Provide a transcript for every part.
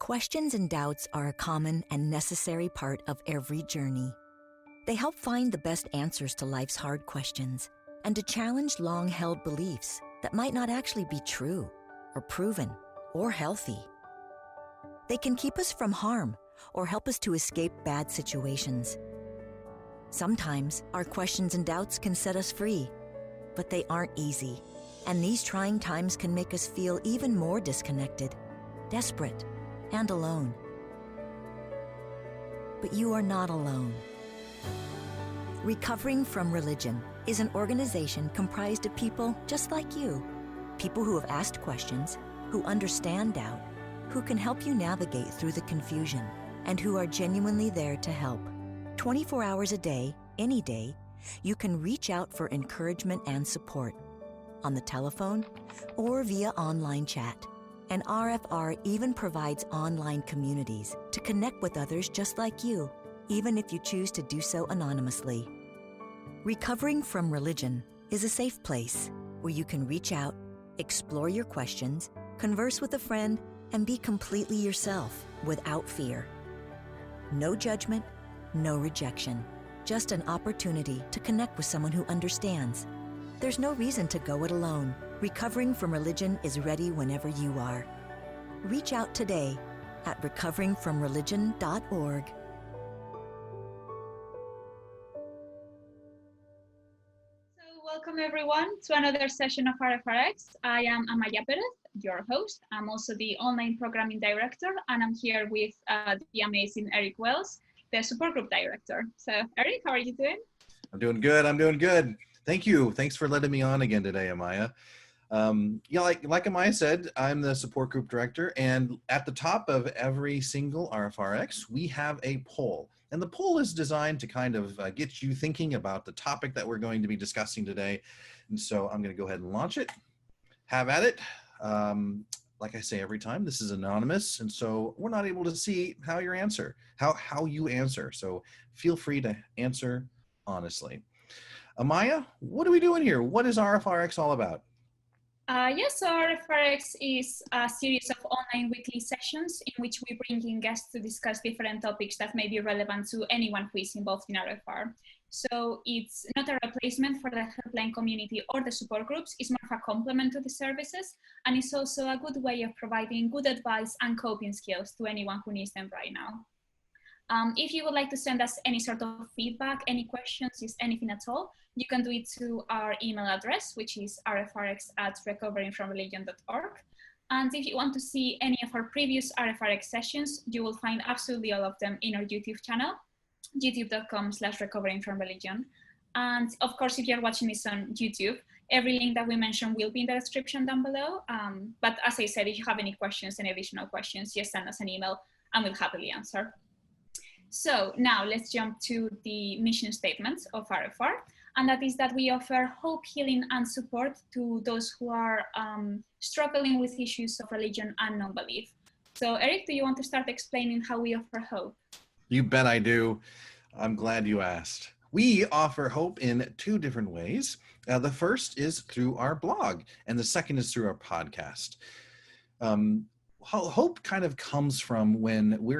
Questions and doubts are a common and necessary part of every journey. They help find the best answers to life's hard questions and to challenge long-held beliefs that might not actually be true or proven or healthy. They can keep us from harm or help us to escape bad situations. Sometimes our questions and doubts can set us free, but they aren't easy, and these trying times can make us feel even more disconnected, desperate, and alone. But you are not alone. Recovering from Religion is an organization comprised of people just like you, people who have asked questions, who understand doubt, who can help you navigate through the confusion, and who are genuinely there to help. 24 hours a day, any day, you can reach out for encouragement and support on the telephone or via online chat. And RfR even provides online communities to connect with others just like you, even if you choose to do so anonymously. Recovering from Religion is a safe place where you can reach out, explore your questions, converse with a friend, and be completely yourself without fear. No judgment, no rejection, just an opportunity to connect with someone who understands. There's no reason to go it alone. Recovering from Religion is ready whenever you are. Reach out today at recoveringfromreligion.org. Welcome everyone to another session of RfRx. I am Amaya Perez, your host. I'm also the online programming director, and I'm here with the amazing Eric Wells, the support group director. So Eric, how are you doing? I'm doing good. Thank you. Thanks for letting me on again today, Amaya. Like Amaya said, I'm the support group director, and at the top of every single RfRx, we have a poll. And the poll is designed to kind of get you thinking about the topic that we're going to be discussing today. And so I'm going to go ahead and launch it. Have at it. Like I say every time, this is anonymous, and so we're not able to see how you answer. So feel free to answer honestly. Amaya, what are we doing here? What is RfRx all about? Yes, so RfRx is a series of online weekly sessions in which we bring in guests to discuss different topics that may be relevant to anyone who is involved in RfR. So it's not a replacement for the helpline community or the support groups. It's more of a complement to the services, and it's also a good way of providing good advice and coping skills to anyone who needs them right now. If you would like to send us any sort of feedback, any questions, just anything at all, you can do it to our email address, which is rfrx@recoveringfromreligion.org. And if you want to see any of our previous RfRx sessions, you will find absolutely all of them in our YouTube channel, youtube.com/recoveringfromreligion. And of course, if you're watching this on YouTube, every link that we mentioned will be in the description down below. But as I said, if you have any questions, any additional questions, just send us an email and we'll happily answer. So now let's jump to the mission statement of RfR, and that is that we offer hope, healing, and support to those who are struggling with issues of religion and non-belief. So Eric, do you want to start explaining how we offer hope? You bet I do. I'm glad you asked. We offer hope in two different ways. The first is through our blog, and the second is through our podcast. Hope kind of comes from when we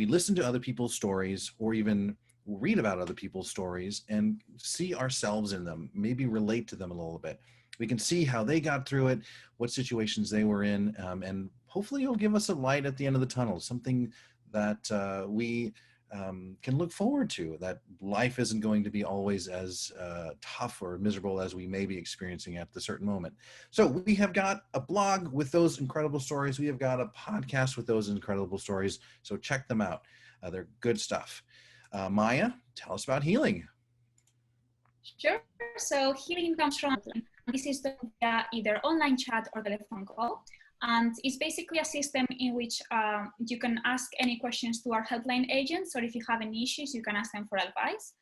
listen to other people's stories, or even read about other people's stories and see ourselves in them, maybe relate to them a little bit. We can see how they got through it, what situations they were in, and hopefully it'll give us a light at the end of the tunnel, something that we can look forward to, that life isn't going to be always as tough or miserable as we may be experiencing at the certain moment. So we have got a blog with those incredible stories. We have got a podcast with those incredible stories. So check them out. They're good stuff. Maya, tell us about healing. Sure. So healing comes from, this is via either online chat or telephone call. And it's basically a system in which you can ask any questions to our helpline agents, or if you have any issues, you can ask them for advice.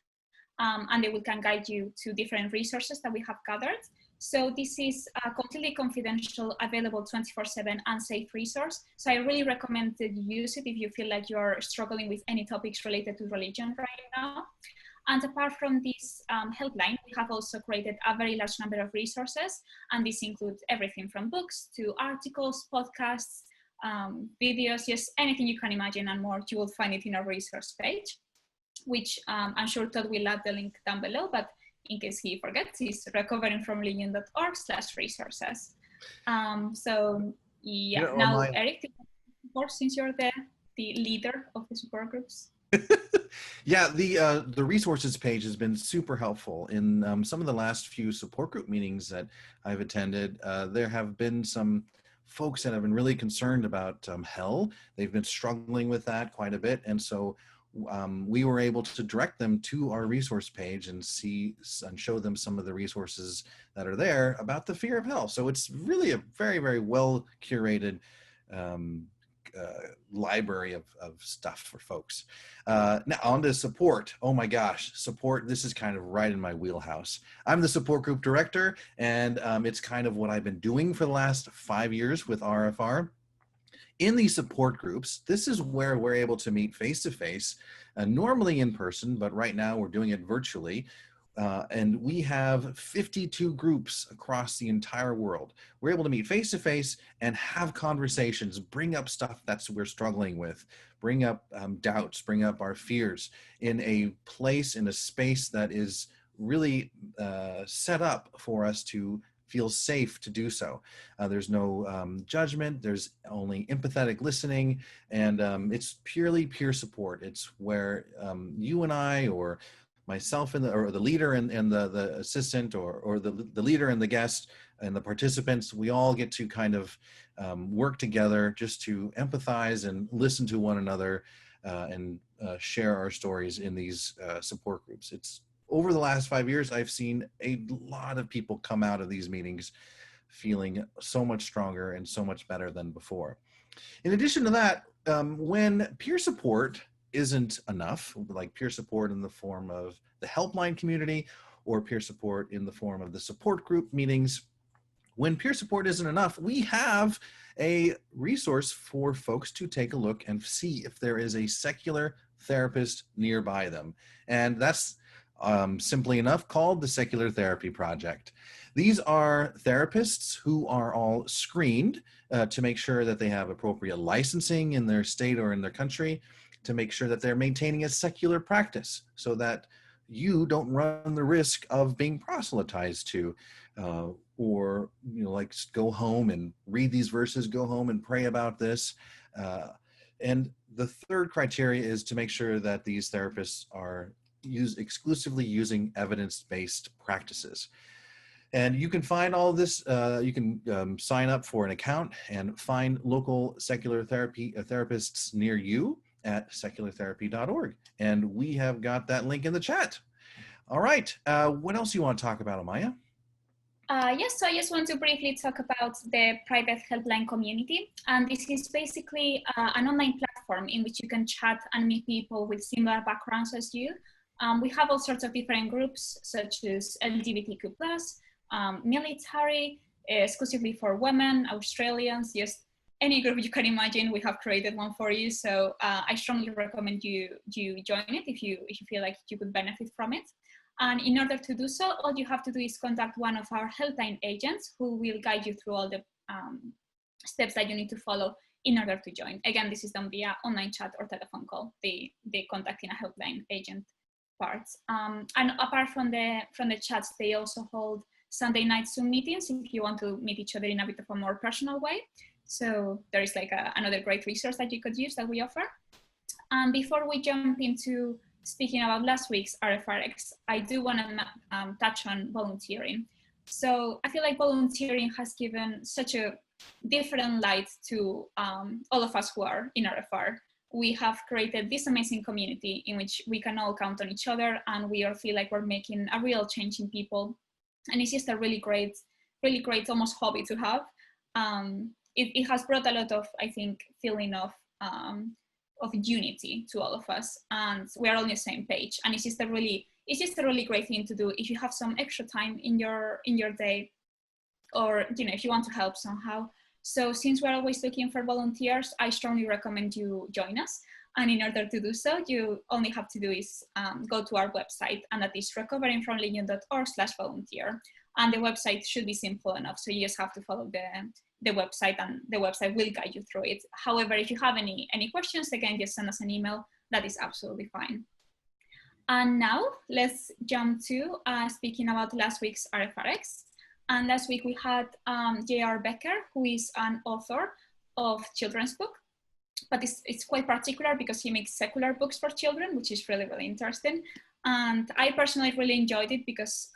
And they can guide you to different resources that we have gathered. So this is a completely confidential, available 24/7 and safe resource. So I really recommend that you use it if you feel like you're struggling with any topics related to religion right now. And apart from this helpline, we have also created a very large number of resources, and this includes everything from books to articles, podcasts, videos, just anything you can imagine and more, you will find it in our resource page, which I'm sure Todd will add the link down below, but in case he forgets, it's recoveringfromlegion.org/resources. So yeah, now Eric, since you're the leader of the support groups. Yeah, the resources page has been super helpful in some of the last few support group meetings that I've attended. There have been some folks that have been really concerned about hell. They've been struggling with that quite a bit, and so we were able to direct them to our resource page and show them some of the resources that are there about the fear of hell. So it's really a very, very well curated library of stuff for folks. Now on to support. Oh my gosh, support. This is kind of right in my wheelhouse. I'm the support group director, and it's kind of what I've been doing for the last 5 years with RfR. In these support groups, this is where we're able to meet face-to-face, normally in person, but right now we're doing it virtually. And we have 52 groups across the entire world. We're able to meet face-to-face and have conversations, bring up stuff that we're struggling with, bring up doubts, bring up our fears in a place, in a space that is really set up for us to feel safe to do so. There's no judgment, there's only empathetic listening, and it's purely peer support. It's where you and I, or myself or the leader and the assistant, or the leader and the guest and the participants, we all get to kind of work together just to empathize and listen to one another and share our stories in these support groups. It's over the last 5 years, I've seen a lot of people come out of these meetings feeling so much stronger and so much better than before. In addition to that, when peer support isn't enough, like peer support in the form of the helpline community or peer support in the form of the support group meetings, when peer support isn't enough, we have a resource for folks to take a look and see if there is a secular therapist nearby them. And that's simply enough called the Secular Therapy Project. These are therapists who are all screened to make sure that they have appropriate licensing in their state or in their country, to make sure that they're maintaining a secular practice so that you don't run the risk of being proselytized to, or, you know, like go home and read these verses, go home and pray about this. And the third criteria is to make sure that these therapists are exclusively using evidence-based practices. And you can find all of this, you can sign up for an account and find local secular therapy therapists near you at seculartherapy.org. And we have got that link in the chat. All right, what else do you want to talk about, Amaya? Yes, so I just want to briefly talk about the private helpline community. And this is basically an online platform in which you can chat and meet people with similar backgrounds as you. We have all sorts of different groups, such as LGBTQ+, military, exclusively for women, Australians, just any group you can imagine, we have created one for you. So I strongly recommend you join it if you feel like you could benefit from it. And in order to do so, all you have to do is contact one of our helpline agents who will guide you through all the steps that you need to follow in order to join. Again, this is done via online chat or telephone call, the contacting a helpline agent parts. And apart from the chats, they also hold Sunday night Zoom meetings if you want to meet each other in a bit of a more personal way. So there is like another great resource that you could use that we offer. And before we jump into speaking about last week's RfRx, I do want to touch on volunteering. So I feel like volunteering has given such a different light to all of us who are in RfR. We have created this amazing community in which we can all count on each other, and we all feel like we're making a real change in people. And it's just a really great almost hobby to have. It has brought a lot of, I think, feeling of unity to all of us, and we're all on the same page. And it's just a really great thing to do if you have some extra time in your day, or if you want to help somehow. So since we're always looking for volunteers, I strongly recommend you join us. And in order to do so, you only have to do is go to our website, and that is recoveringfromlegion.org/volunteer. And the website should be simple enough. So you just have to follow the the website, and the website will guide you through it. However, if you have any questions, again, just send us an email. That is absolutely fine. And now let's jump to speaking about last week's RfRx. And last week we had J.R. Becker, who is an author of children's book, but it's quite particular because he makes secular books for children, which is really, really interesting. And I personally really enjoyed it because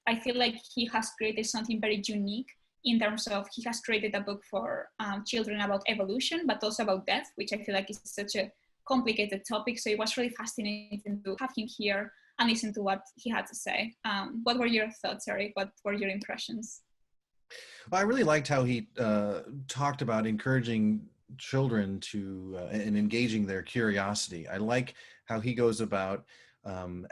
I feel like he has created something very unique in terms of he has created a book for children about evolution, but also about death, which I feel like is such a complicated topic. So it was really fascinating to have him here and listen to what he had to say. What were your thoughts, Eric? What were your impressions? Well, I really liked how he talked about encouraging children to and engaging their curiosity. I like how he goes about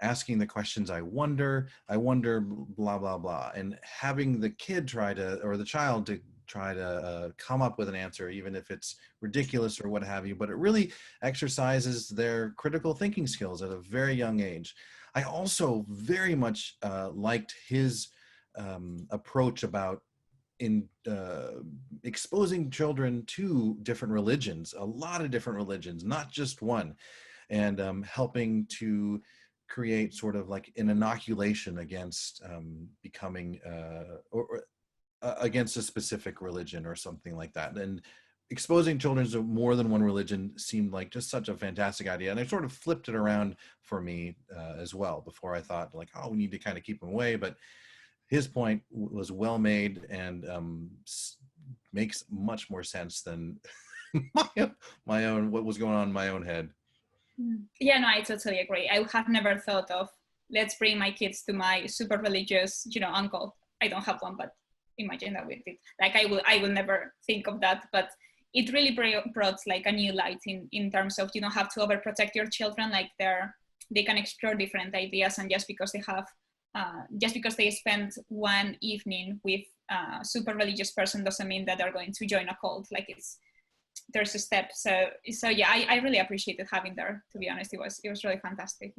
asking the questions, I wonder, blah, blah, blah, and having the kid try to, or the child to try to come up with an answer, even if it's ridiculous or what have you, but it really exercises their critical thinking skills at a very young age. I also very much liked his approach about exposing children to different religions, a lot of different religions, not just one, and helping to create sort of like an inoculation against becoming or against a specific religion or something like that. And exposing children to more than one religion seemed like just such a fantastic idea. And I sort of flipped it around for me as well. Before I thought like, oh, we need to kind of keep them away, but his point was well made and makes much more sense than my own, what was going on in my own head. Yeah, no, I totally agree. I have never thought of, let's bring my kids to my super religious, uncle. I don't have one, but imagine that with it. Like I will never think of that, but it really brought like a new light in terms of you don't have to overprotect your children. Like they can explore different ideas, and just because they spend one evening with a super religious person doesn't mean that they're going to join a cult. Like there's a step. So yeah, I really appreciated having there, to be honest. It was really fantastic.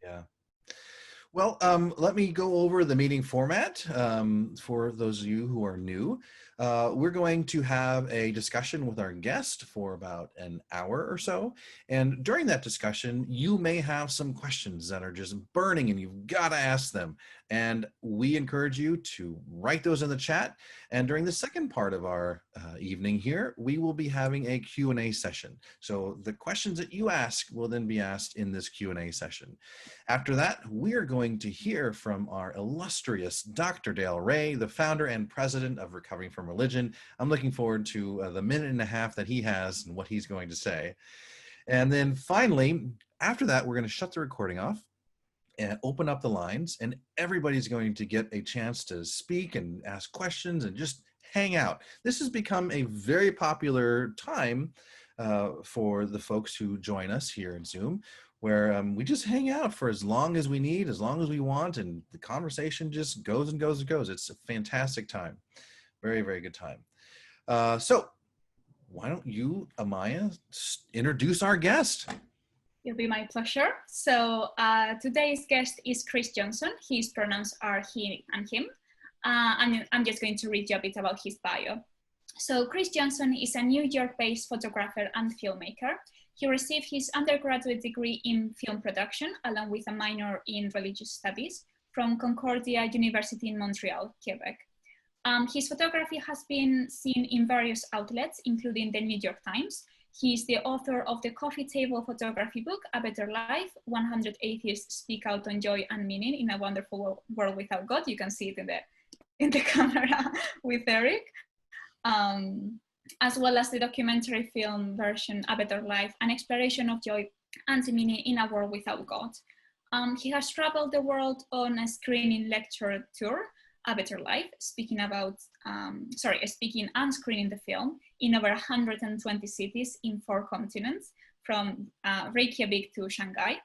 Yeah. Well, let me go over the meeting format for those of you who are new. We're going to have a discussion with our guest for about an hour or so. And during that discussion, you may have some questions that are just burning and you've got to ask them. And we encourage you to write those in the chat. And during the second part of our evening here, we will be having a Q&A session. So the questions that you ask will then be asked in this Q&A session. After that, we're going to hear from our illustrious Dr. Darrel Ray, the founder and president of Recovering from Religion. I'm looking forward to the minute and a half that he has and what he's going to say. And then finally, after that, we're going to shut the recording off and open up the lines, and everybody's going to get a chance to speak and ask questions and just hang out. This has become a very popular time for the folks who join us here in Zoom, where we just hang out for as long as we need, as long as we want, and the conversation just goes and goes and goes. It's a fantastic time. Very, very good time. So why don't you, Amaya, introduce our guest? It'll be my pleasure. So today's guest is Chris Johnson. His pronouns are he and him. And I'm just going to read you a bit about his bio. So Chris Johnson is a New York-based photographer and filmmaker. He received his undergraduate degree in film production, along with a minor in religious studies from Concordia University in Montreal, Quebec. His photography has been seen in various outlets, including the New York Times. He is the author of the coffee table photography book, A Better Life, 100 Atheists Speak Out on Joy and Meaning in a Wonderful World Without God. You can see it in the camera with Eric. As well as the documentary film version, A Better Life, an exploration of joy and meaning in a world without God. He has traveled the world on a screening lecture tour, A Better Life, speaking and screening the film in over 120 cities in 4 continents, from Reykjavik to Shanghai.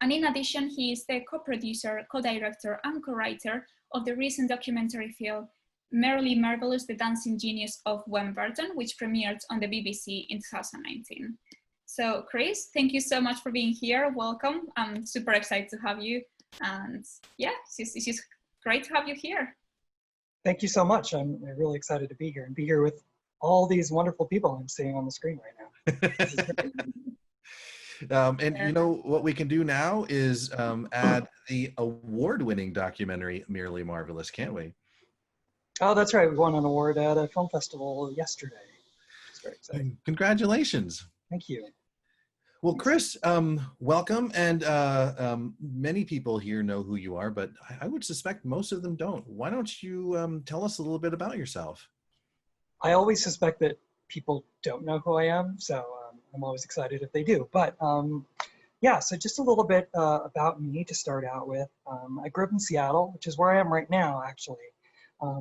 And in addition, he is the co-producer, co-director, and co-writer of the recent documentary film, Merrily Marvelous, The Dancing Genius of Gwen, Verdon, which premiered on the BBC in 2019. So Chris, thank you so much for being here. Welcome. I'm super excited to have you. And yeah, it's just great to have you here. Thank you so much. I'm really excited to be here and be here with all these wonderful people I'm seeing on the screen right now. This is great. And you know what we can do now is add the award-winning documentary Merely Marvelous, can't we? Oh, that's right. We won an award at a film festival yesterday. It's very exciting. Congratulations. Thank you. Well, Chris, welcome. And many people here know who you are, but I would suspect most of them don't. Why don't you tell us a little bit about yourself? I always suspect that people don't know who I am, so I'm always excited if they do. But yeah, so just a little bit about me to start out with. I grew up in Seattle, which is where I am right now, actually.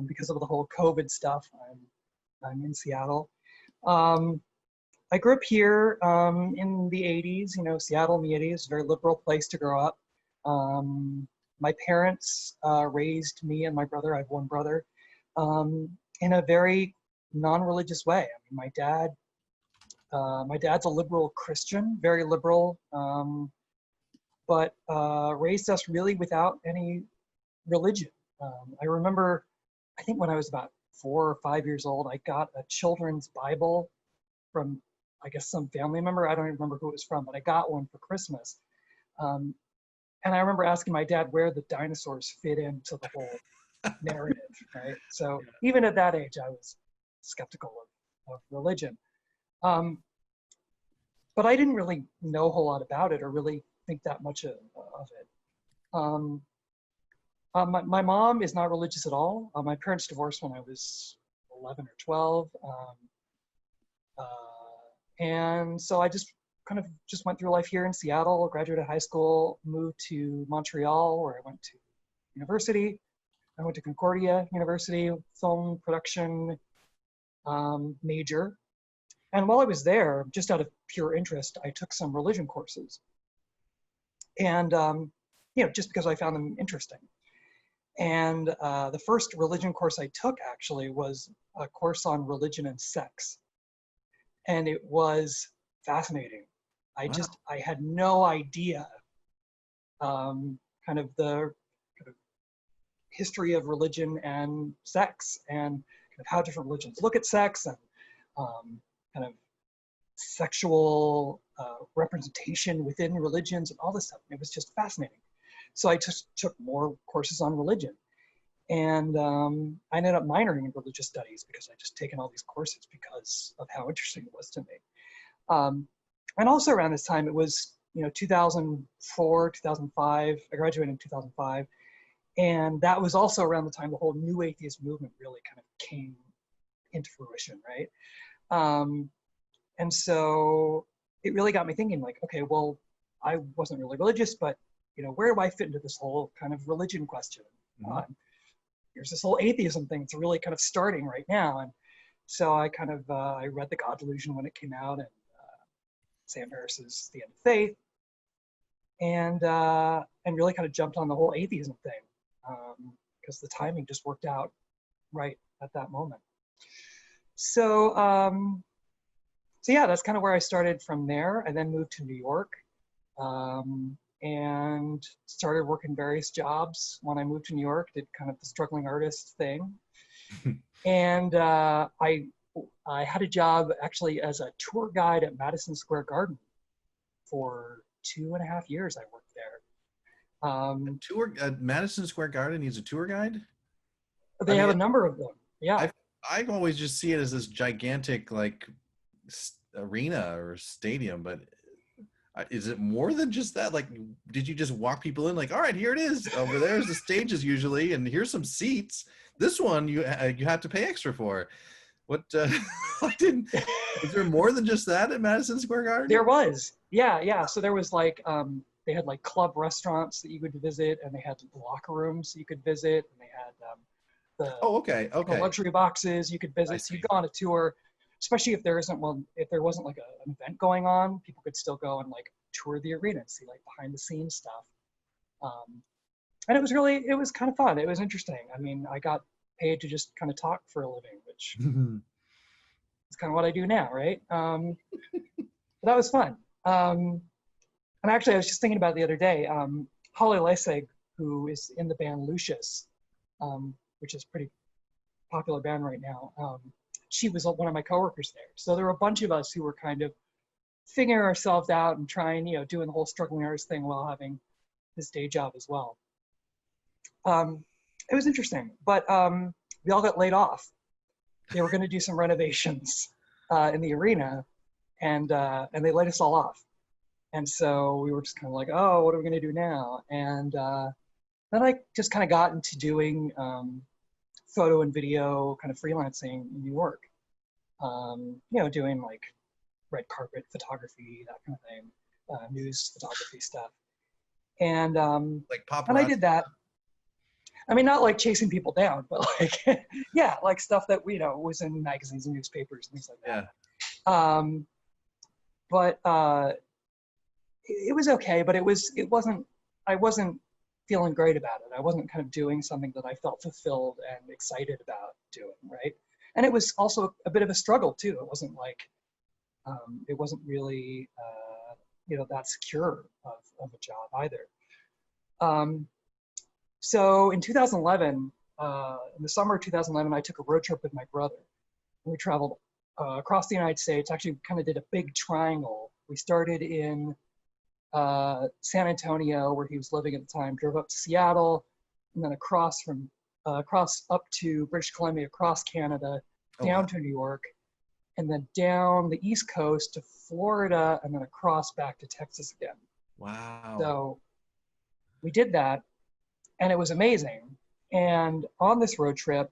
Because of the whole COVID stuff, I'm in Seattle. I grew up here in the 80s, you know, Seattle in the 80s, a very liberal place to grow up. My parents raised me and my brother, I have one brother, in a very non-religious way. I mean, my dad's a liberal Christian, very liberal, but raised us really without any religion. I remember, I think when I was about 4 or 5 years old, I got a children's Bible from, I guess, some family member. I don't even remember who it was from, but I got one for Christmas. And I remember asking my dad where the dinosaurs fit into the whole narrative, right? So even at that age, I was skeptical of religion. But I didn't really know a whole lot about it or really think that much of it. My mom is not religious at all. My parents divorced when I was 11 or 12. And so I just kind of went through life here in Seattle, graduated high school, moved to Montreal, where I went to university. I went to Concordia University, film production major. And while I was there, just out of pure interest, I took some religion courses. And, you know, just because I found them interesting. And the first religion course I took actually was a course on religion and sex. And it was fascinating. I had no idea kind of the history of religion and sex and kind of how different religions look at sex and kind of sexual representation within religions and all this stuff. It was just fascinating. So I just took more courses on religion. And I ended up minoring in religious studies because I just taken all these courses because of how interesting it was to me. And also around this time, it was, you know, 2004, 2005, I graduated in 2005. And that was also around the time the whole new atheist movement really kind of came into fruition, right? And so it really got me thinking like, okay, well, I wasn't really religious, but, you know, where do I fit into this whole kind of religion question? Mm-hmm. Here's this whole atheism thing. It's really kind of starting right now. And so I kind of, I read The God Delusion when it came out and Sam Harris's The End of Faith and really kind of jumped on the whole atheism thing because the timing just worked out right at that moment. So, so yeah, that's kind of where I started from there. I then moved to New York and started working various jobs when I moved to New York, did kind of the struggling artist thing. And I had a job actually as a tour guide at Madison Square Garden for 2.5 years. I worked there. Madison Square Garden needs a tour guide? They have a number of them, yeah. I always just see it as this gigantic like arena or stadium, but is it more than just that? Like, did you just walk people in like, all right, here it is. Over there's the stages usually, and here's some seats. This one you have to pay extra for. What? Is there more than just that at Madison Square Garden? There was, yeah. So there was like, they had like club restaurants that you could visit, and they had locker rooms you could visit, and they had the luxury boxes you could visit. So you go on a tour. Especially if there wasn't like an event going on, people could still go and like tour the arena and see like behind the scenes stuff. And it was kind of fun. It was interesting. I mean, I got paid to just kind of talk for a living, which is kind of what I do now, right? But that was fun. And actually, I was just thinking about it the other day. Holly Leisig, who is in the band Lucius, which is pretty popular band right now. She was one of my coworkers there. So there were a bunch of us who were kind of figuring ourselves out and trying, doing the whole struggling artist thing while having this day job as well. It was interesting, but we all got laid off. They were going to do some renovations in the arena, and they laid us all off. And so we were just kind of like, oh, what are we going to do now? And then I just kind of got into doing photo and video kind of freelancing in New York. Doing like red carpet photography, that kind of thing, news photography stuff. And like paparazzi. and I did that. I mean, not like chasing people down, but like, yeah, like stuff that, was in magazines and newspapers and things like that. Yeah. But it was okay, but I wasn't feeling great about it. I wasn't kind of doing something that I felt fulfilled and excited about doing, right? And it was also a bit of a struggle too. It wasn't like, it wasn't really, that secure of a job either. So in 2011, in the summer of 2011, I took a road trip with my brother. We traveled across the United States, actually kind of did a big triangle. We started in San Antonio, where he was living at the time, drove up to Seattle, and then across up to British Columbia, across Canada, down to New York, and then down the East Coast to Florida, and then across back to Texas again. Wow. So we did that, and it was amazing. And on this road trip,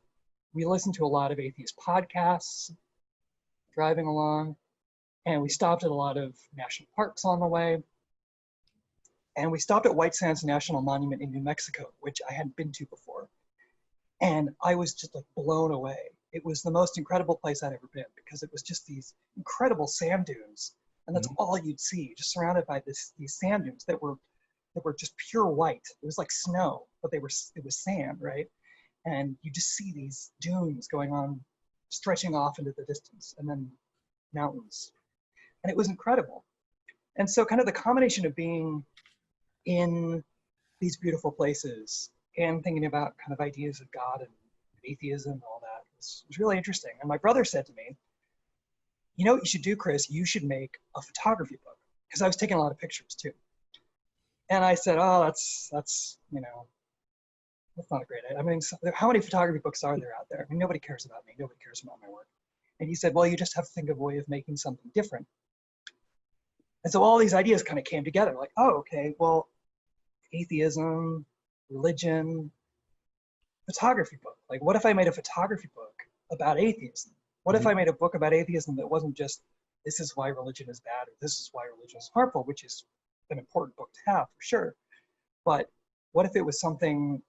we listened to a lot of atheist podcasts, driving along, and we stopped at a lot of national parks on the way. And we stopped at White Sands National Monument in New Mexico, which I hadn't been to before. And I was just like blown away. It was the most incredible place I'd ever been, because it was just these incredible sand dunes. And that's all you'd see, just surrounded by these sand dunes that were just pure white. It was like snow, but it was sand, right? And you just see these dunes going on, stretching off into the distance, and then mountains. And it was incredible. And so kind of the combination of being in these beautiful places and thinking about kind of ideas of God and atheism and all that was really interesting. And my brother said to me, you know what you should do, Chris? You should make a photography book, because I was taking a lot of pictures too. And I said, oh, that's not a great idea. I mean, how many photography books are there out there? I mean, nobody cares about me. Nobody cares about my work. And he said, well, you just have to think of a way of making something different. And so all these ideas kind of came together, like, oh, okay, well, atheism, religion, photography book. Like, what if I made a photography book about atheism? What if I made a book about atheism that wasn't just, this is why religion is bad, or this is why religion is harmful, which is an important book to have for sure. But what if it was something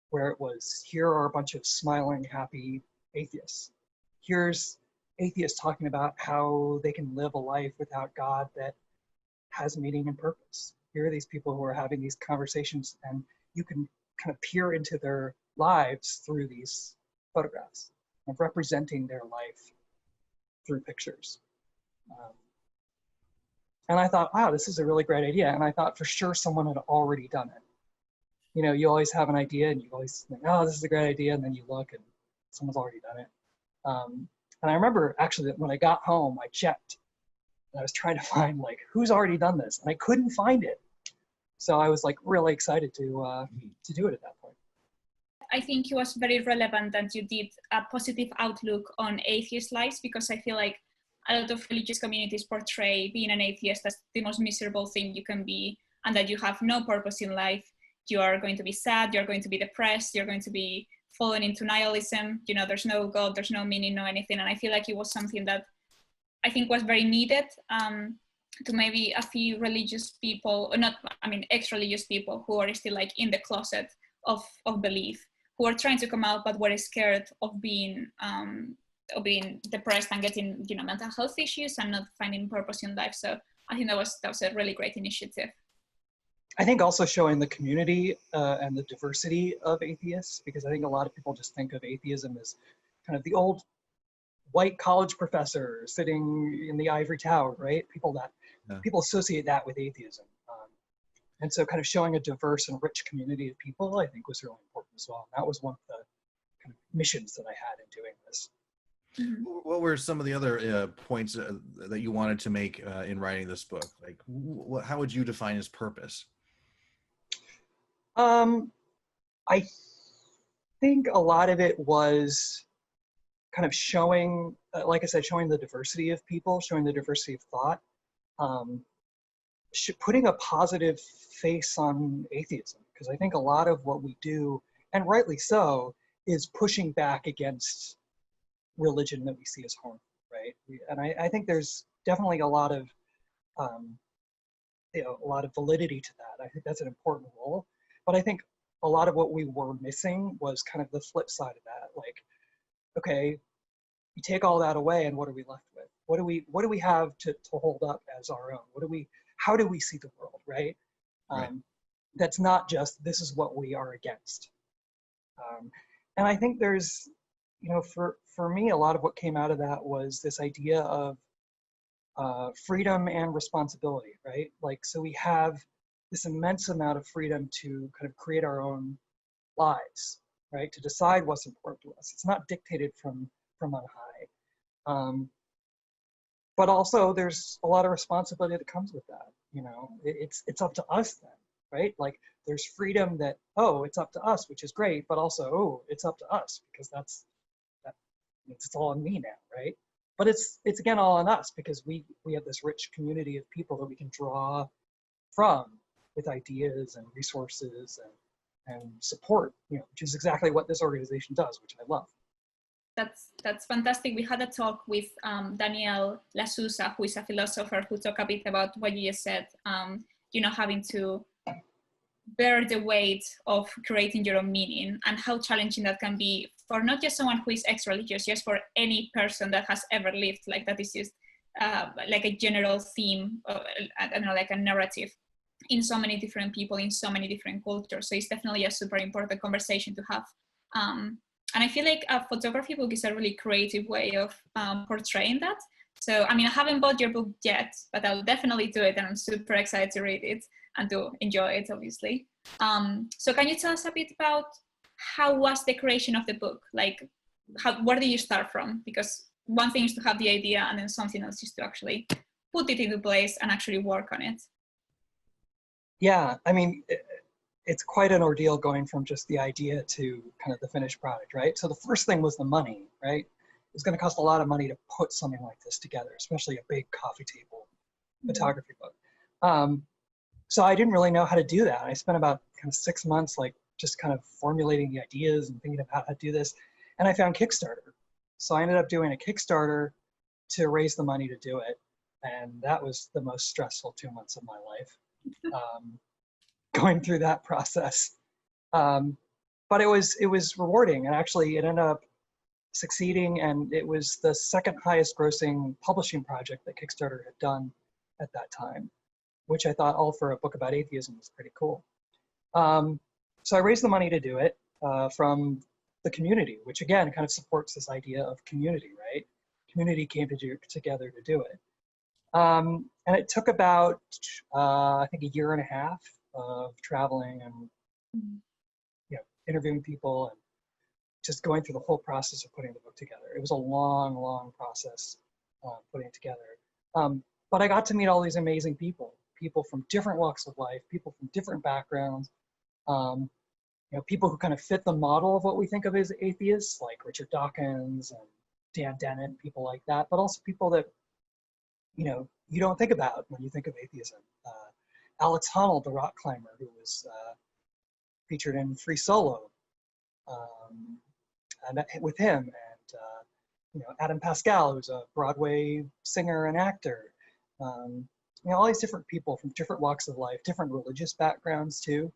where it was, here are a bunch of smiling, happy atheists. Here's atheists talking about how they can live a life without God that has meaning and purpose. Here are these people who are having these conversations, and you can kind of peer into their lives through these photographs of representing their life through pictures. And I thought, wow, this is a really great idea. And I thought for sure someone had already done it. You know, you always have an idea and you always think, oh, this is a great idea. And then you look and someone's already done it. And I remember actually that when I got home, I checked. And I was trying to find like, who's already done this? And I couldn't find it. So I was like really excited to do it at that point. I think it was very relevant that you did a positive outlook on atheist lives, because I feel like a lot of religious communities portray being an atheist as the most miserable thing you can be, and that you have no purpose in life. You are going to be sad, you're going to be depressed, you're going to be falling into nihilism. You know, there's no God, there's no meaning, no anything. And I feel like it was something that I think was very needed to maybe a few religious people, or not, I mean, ex-religious people who are still like in the closet of belief, who are trying to come out, but were scared of being depressed and getting, you know, mental health issues and not finding purpose in life. So I think that was a really great initiative. I think also showing the community and the diversity of atheists, because I think a lot of people just think of atheism as kind of the old white college professor sitting in the ivory tower, right? People associate that with atheism. And so kind of showing a diverse and rich community of people, I think was really important as well. And that was one of the kind of missions that I had in doing this. What were some of the other points that you wanted to make in writing this book? Like, how would you define his purpose? I think a lot of it was kind of showing, like I said, showing the diversity of people, showing the diversity of thought, putting a positive face on atheism, because I think a lot of what we do, and rightly so, is pushing back against religion that we see as harmful, right? And I think there's definitely a lot of validity to that. I think that's an important role, but I think a lot of what we were missing was kind of the flip side of that. Like, okay, you take all that away, and what are we left with? What do we have to hold up as our own? How do we see the world, right? Right. That's not just, this is what we are against. And I think there's, for me, a lot of what came out of that was this idea of freedom and responsibility, right? Like, so we have this immense amount of freedom to kind of create our own lives, right? To decide what's important to us. It's not dictated from on high. But also there's a lot of responsibility that comes with that. It's up to us then, right? Like, there's freedom that, oh, it's up to us, which is great, but also, oh, it's up to us, because it's all on me now, right? But it's again all on us, because we have this rich community of people that we can draw from with ideas and resources and support, which is exactly what this organization does, which I love. That's fantastic. We had a talk with Daniel Lasusa, who is a philosopher, who talked a bit about what you just said, having to bear the weight of creating your own meaning, and how challenging that can be for not just someone who is ex-religious, just for any person that has ever lived. Like, that is just like a general theme, I don't know, like a narrative in so many different people, in so many different cultures. So it's definitely a super important conversation to have. And I feel like a photography book is a really creative way of portraying that. So, I mean, I haven't bought your book yet, but I'll definitely do it, and I'm super excited to read it and to enjoy it, obviously. So can you tell us a bit about how was the creation of the book? Like, where did you start from? Because one thing is to have the idea, and then something else is to actually put it into place and actually work on it. Yeah, I mean, it's quite an ordeal going from just the idea to kind of the finished product, right? So the first thing was the money, right? It's going to cost a lot of money to put something like this together, especially a big coffee table photography book. So I didn't really know how to do that. I spent about kind of 6 months, like, just kind of formulating the ideas and thinking about how to do this. And I found Kickstarter. So I ended up doing a Kickstarter to raise the money to do it. And that was the most stressful 2 months of my life, going through that process. But it was rewarding, and actually it ended up succeeding, and it was the second highest grossing publishing project that Kickstarter had done at that time, which I thought, all for a book about atheism, was pretty cool. So I raised the money to do it from the community, which again kind of supports this idea of community, right? Community came together to do it. And it took about, I think, 1.5 years of traveling and interviewing people and just going through the whole process of putting the book together. It was a long, long process putting it together. But I got to meet all these amazing people from different walks of life, people from different backgrounds, people who kind of fit the model of what we think of as atheists, like Richard Dawkins and Dan Dennett, people like that, but also people that, you don't think about when you think of atheism. Alex Honnold, the rock climber, who was featured in Free Solo, I met with him, and Adam Pascal, who's a Broadway singer and actor. All these different people from different walks of life, different religious backgrounds too.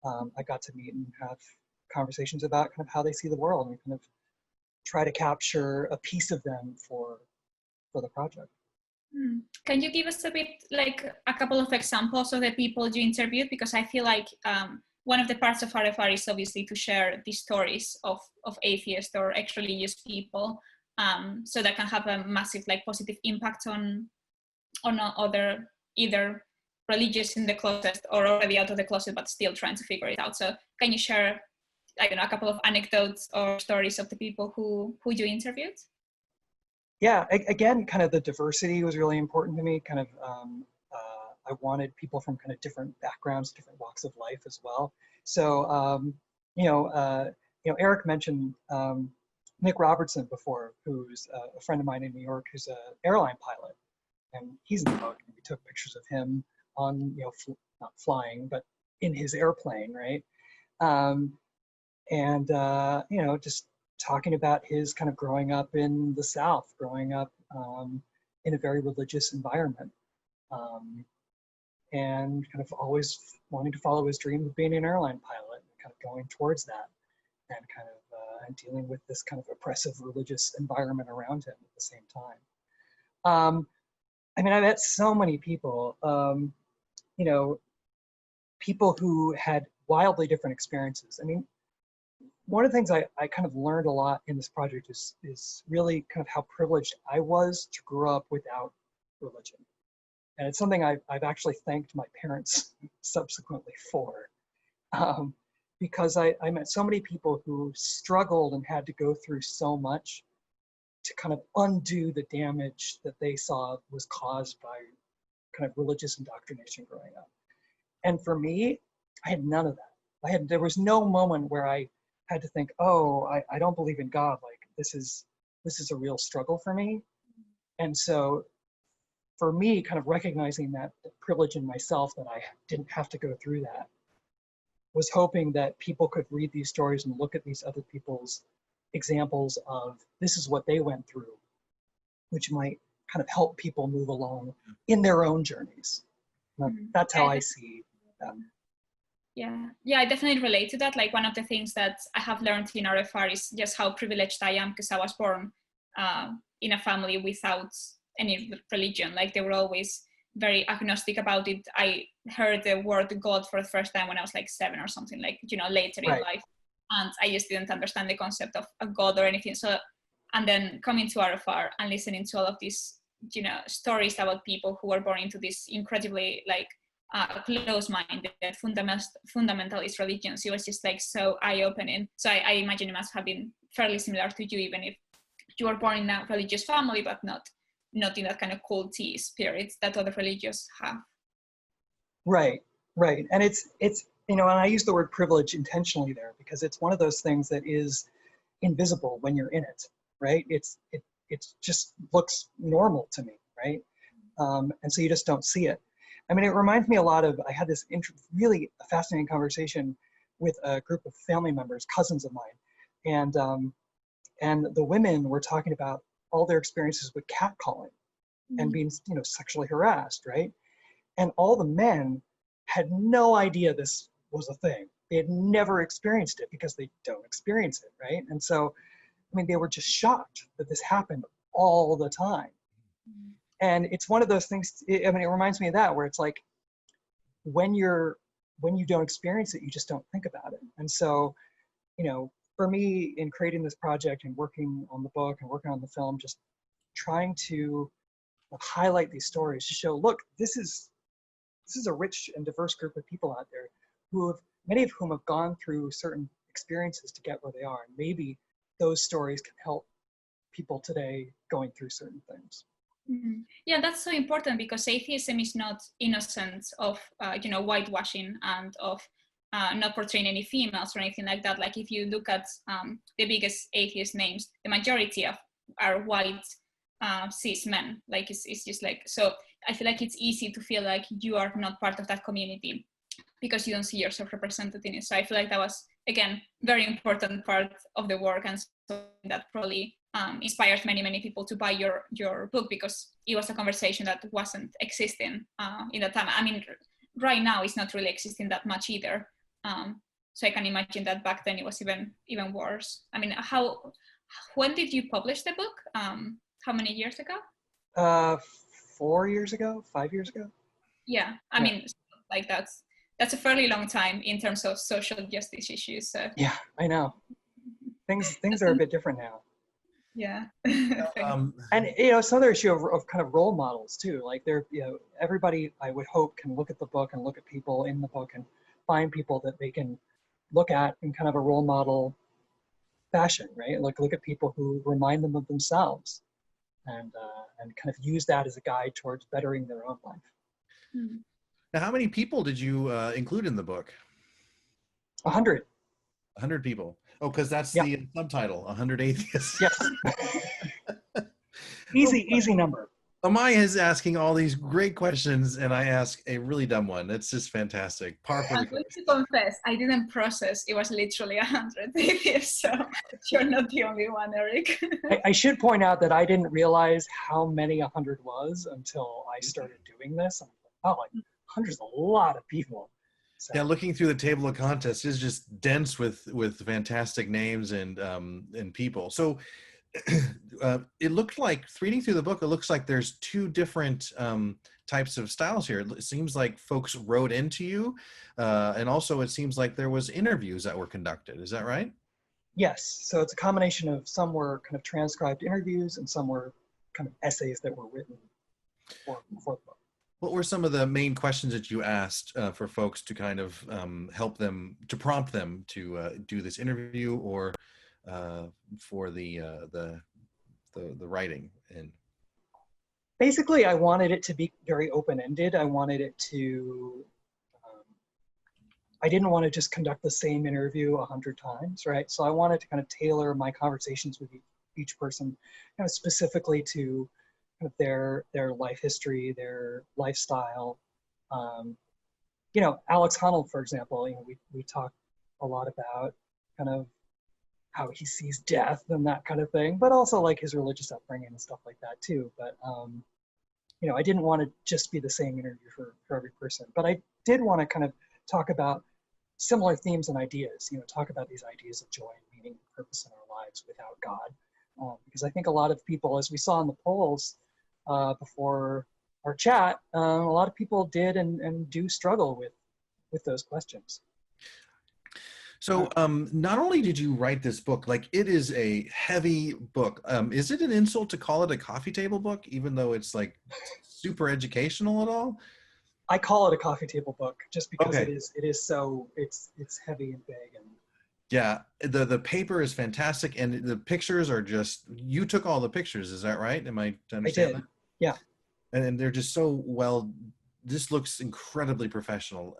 I got to meet and have conversations about kind of how they see the world, and kind of try to capture a piece of them for the project. Can you give us a bit, like, a couple of examples of the people you interviewed? Because I feel like one of the parts of RfR is obviously to share the stories of atheists or ex-religious people, so that can have a massive, like, positive impact on other, either religious in the closet or already out of the closet but still trying to figure it out. So can you share I don't know, a couple of anecdotes or stories of the people who you interviewed? Yeah, again, kind of the diversity was really important to me. Kind of, I wanted people from kind of different backgrounds, different walks of life as well. So, Eric mentioned Nick Robertson before, who's a friend of mine in New York, who's an airline pilot, and he's in the book. And we took pictures of him on, not flying, but in his airplane, right? Just talking about his kind of growing up in the South, growing up in a very religious environment, and kind of always wanting to follow his dream of being an airline pilot, and kind of going towards that, and kind of and dealing with this kind of oppressive religious environment around him at the same time. I met so many people, people who had wildly different experiences. One of the things I kind of learned a lot in this project is really kind of how privileged I was to grow up without religion. And it's something I've actually thanked my parents subsequently for, because I met so many people who struggled and had to go through so much to kind of undo the damage that they saw was caused by kind of religious indoctrination growing up. And for me, I had none of that. There was no moment where I had to think, oh, I don't believe in God. Like this is a real struggle for me. And so for me, kind of recognizing that privilege in myself, that I didn't have to go through that, was hoping that people could read these stories and look at these other people's examples of this is what they went through, which might kind of help people move along in their own journeys. That's how I see them. Yeah, I definitely relate to that. Like one of the things that I have learned in RfR is just how privileged I am, because I was born in a family without any religion. Like they were always very agnostic about it. I heard the word God for the first time when I was like 7 or something, like, later in life. And I just didn't understand the concept of a God or anything. So, and then coming to RfR and listening to all of these, stories about people who were born into this incredibly close-minded, fundamentalist religions, it was just like so eye-opening. So I imagine it must have been fairly similar to you, even if you were born in a religious family, but not in that kind of culty spirit that other religions have. Right. And it's and I use the word privilege intentionally there because it's one of those things that is invisible when you're in it, right? It just looks normal to me, right? And so you just don't see it. It reminds me a lot of, I had this really fascinating conversation with a group of family members, cousins of mine, and the women were talking about all their experiences with catcalling and being, sexually harassed, right? And all the men had no idea this was a thing. They had never experienced it because they don't experience it, right? And so, they were just shocked that this happened all the time. And it's one of those things, it reminds me of that, where it's like, when you don't experience it, you just don't think about it. And so, for me, in creating this project and working on the book and working on the film, just trying to highlight these stories to show, look, this is a rich and diverse group of people out there many of whom have gone through certain experiences to get where they are. And maybe those stories can help people today going through certain things. Mm-hmm. Yeah, that's so important, because atheism is not innocent of, whitewashing and of not portraying any females or anything like that. Like if you look at the biggest atheist names, the majority are white cis men. Like it's just like, so I feel like it's easy to feel like you are not part of that community because you don't see yourself represented in it. So I feel like that was, again, very important part of the work, and so that probably inspired many people to buy your book, because it was a conversation that wasn't existing in that time. Right now it's not really existing that much either. So I can imagine that back then it was even worse. When did you publish the book? How many years ago? 4 years ago, 5 years ago. Yeah, like that's a fairly long time in terms of social justice issues. So. Yeah, I know. Things are a bit different now. Yeah. And it's another issue of kind of role models too. Like everybody, I would hope, can look at the book and look at people in the book and find people that they can look at in kind of a role model fashion, right? Like look at people who remind them of themselves, and kind of use that as a guide towards bettering their own life. Now, how many people did you include in the book? 100. 100 people. Oh, because that's Yeah. the subtitle, 100 atheists. Yes. Easy number. Amaya is asking all these great questions, and I ask a really dumb one. That's just fantastic. Par for the I'm going course. to confess, I didn't process it was literally 100 atheists, so you're not the only one, Eric. I should point out that I didn't realize how many 100 was until I started doing this. I'm like, oh, like 100 is a lot of people. So. Yeah, looking through the table of contents is just dense with fantastic names and people. So it looked like, reading through the book, it looks like there's two different types of styles here. It seems like folks wrote into you, and also it seems like there was interviews that were conducted. Is that right? Yes. So it's a combination of some were kind of transcribed interviews and some were kind of essays that were written for the book. What were some of the main questions that you asked for folks to kind of help them, to prompt them to do this interview, or for the writing? And basically, I wanted it to be very open-ended. I wanted it to, I didn't want to just conduct the same interview 100 times, right? So I wanted to kind of tailor my conversations with each person kind of specifically to kind of their life history, their lifestyle. You know, Alex Honnold, for example, you know, we talk a lot about kind of how he sees death and that kind of thing, but also like his religious upbringing and stuff like that too. But you know, I didn't want to just be the same interview for every person, but I did want to kind of talk about similar themes and ideas, you know, talk about these ideas of joy and meaning and purpose in our lives without God. Because I think a lot of people, as we saw in the polls before our chat, a lot of people did and do struggle with those questions. so not only did you write this book, like it is a heavy book. Is it an insult to call it a coffee table book, even though it's like super educational at all? I call it a coffee table book just because Okay. it is so it's heavy and big. And Yeah, the paper is fantastic, and the pictures are just, you took all the pictures, is that right? Am I to understand did. that? Yeah. And they're just so well, this looks incredibly professional.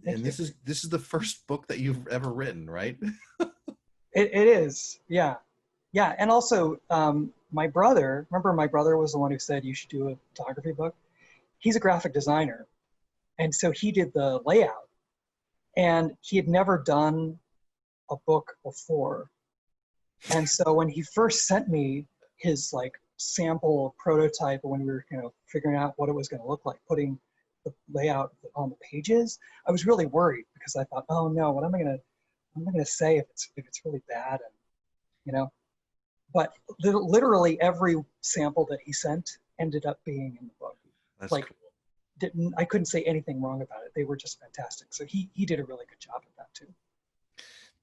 And this is the first book that you've ever written, right? It is, yeah. Yeah, and also my brother was the one who said you should do a photography book. He's a graphic designer, and so he did the layout, and he had never done a book before. And so when he first sent me his like sample prototype, when we were, you know, figuring out what it was going to look like, putting the layout on the pages, I was really worried because I thought, oh no, what am I gonna say if it's really bad, and you know. But literally every sample that he sent ended up being in the book. That's like cool. I couldn't say anything wrong about it. They were just fantastic. So he did a really good job at that too.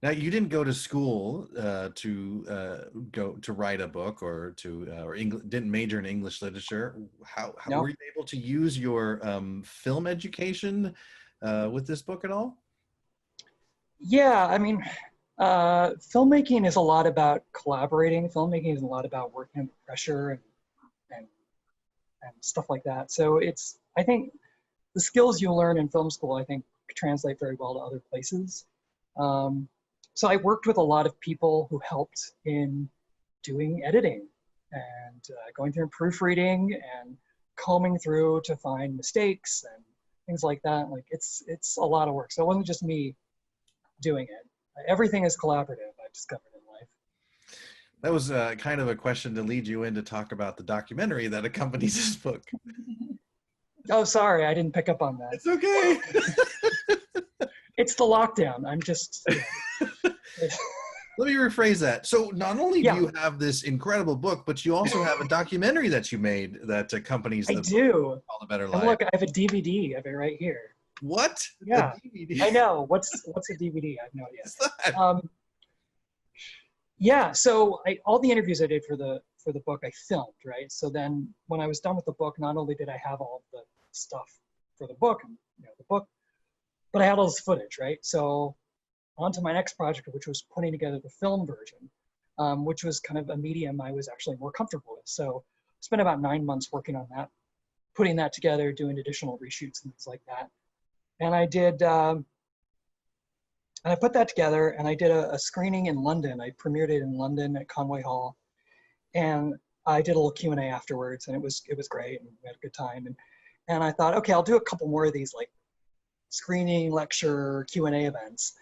Now, you didn't go to school to write a book, or didn't major in English literature. How No. were you able to use your film education with this book at all? Yeah, I mean, filmmaking is a lot about collaborating. Filmmaking is a lot about working under pressure and stuff like that. So I think the skills you learn in film school, I think, translate very well to other places. So I worked with a lot of people who helped in doing editing and going through proofreading and combing through to find mistakes and things like that. Like it's a lot of work. So it wasn't just me doing it. Everything is collaborative, I've discovered in life. That was kind of a question to lead you in to talk about the documentary that accompanies this book. Oh, sorry, I didn't pick up on that. It's okay. It's the lockdown. I'm just. Let me rephrase that. So not only do you have this incredible book, but you also have a documentary that you made that accompanies the book. I do. Called A Better And Life. look, I have a DVD of it right here. What? Yeah. A DVD? I know. What's a DVD? I have no idea. What's that? Yeah. So all the interviews I did for the book, I filmed, right? So then when I was done with the book, not only did I have all the stuff for the book, and the book, but I had all this footage, right? So on to my next project, which was putting together the film version, which was kind of a medium I was actually more comfortable with. So I spent about 9 months working on that, putting that together, doing additional reshoots and things like that. And I did, and I put that together, and I did a screening in London. I premiered it in London at Conway Hall, and I did a little Q&A afterwards, and it was great, and we had a good time. And I thought, okay, I'll do a couple more of these like screening, lecture, Q&A events.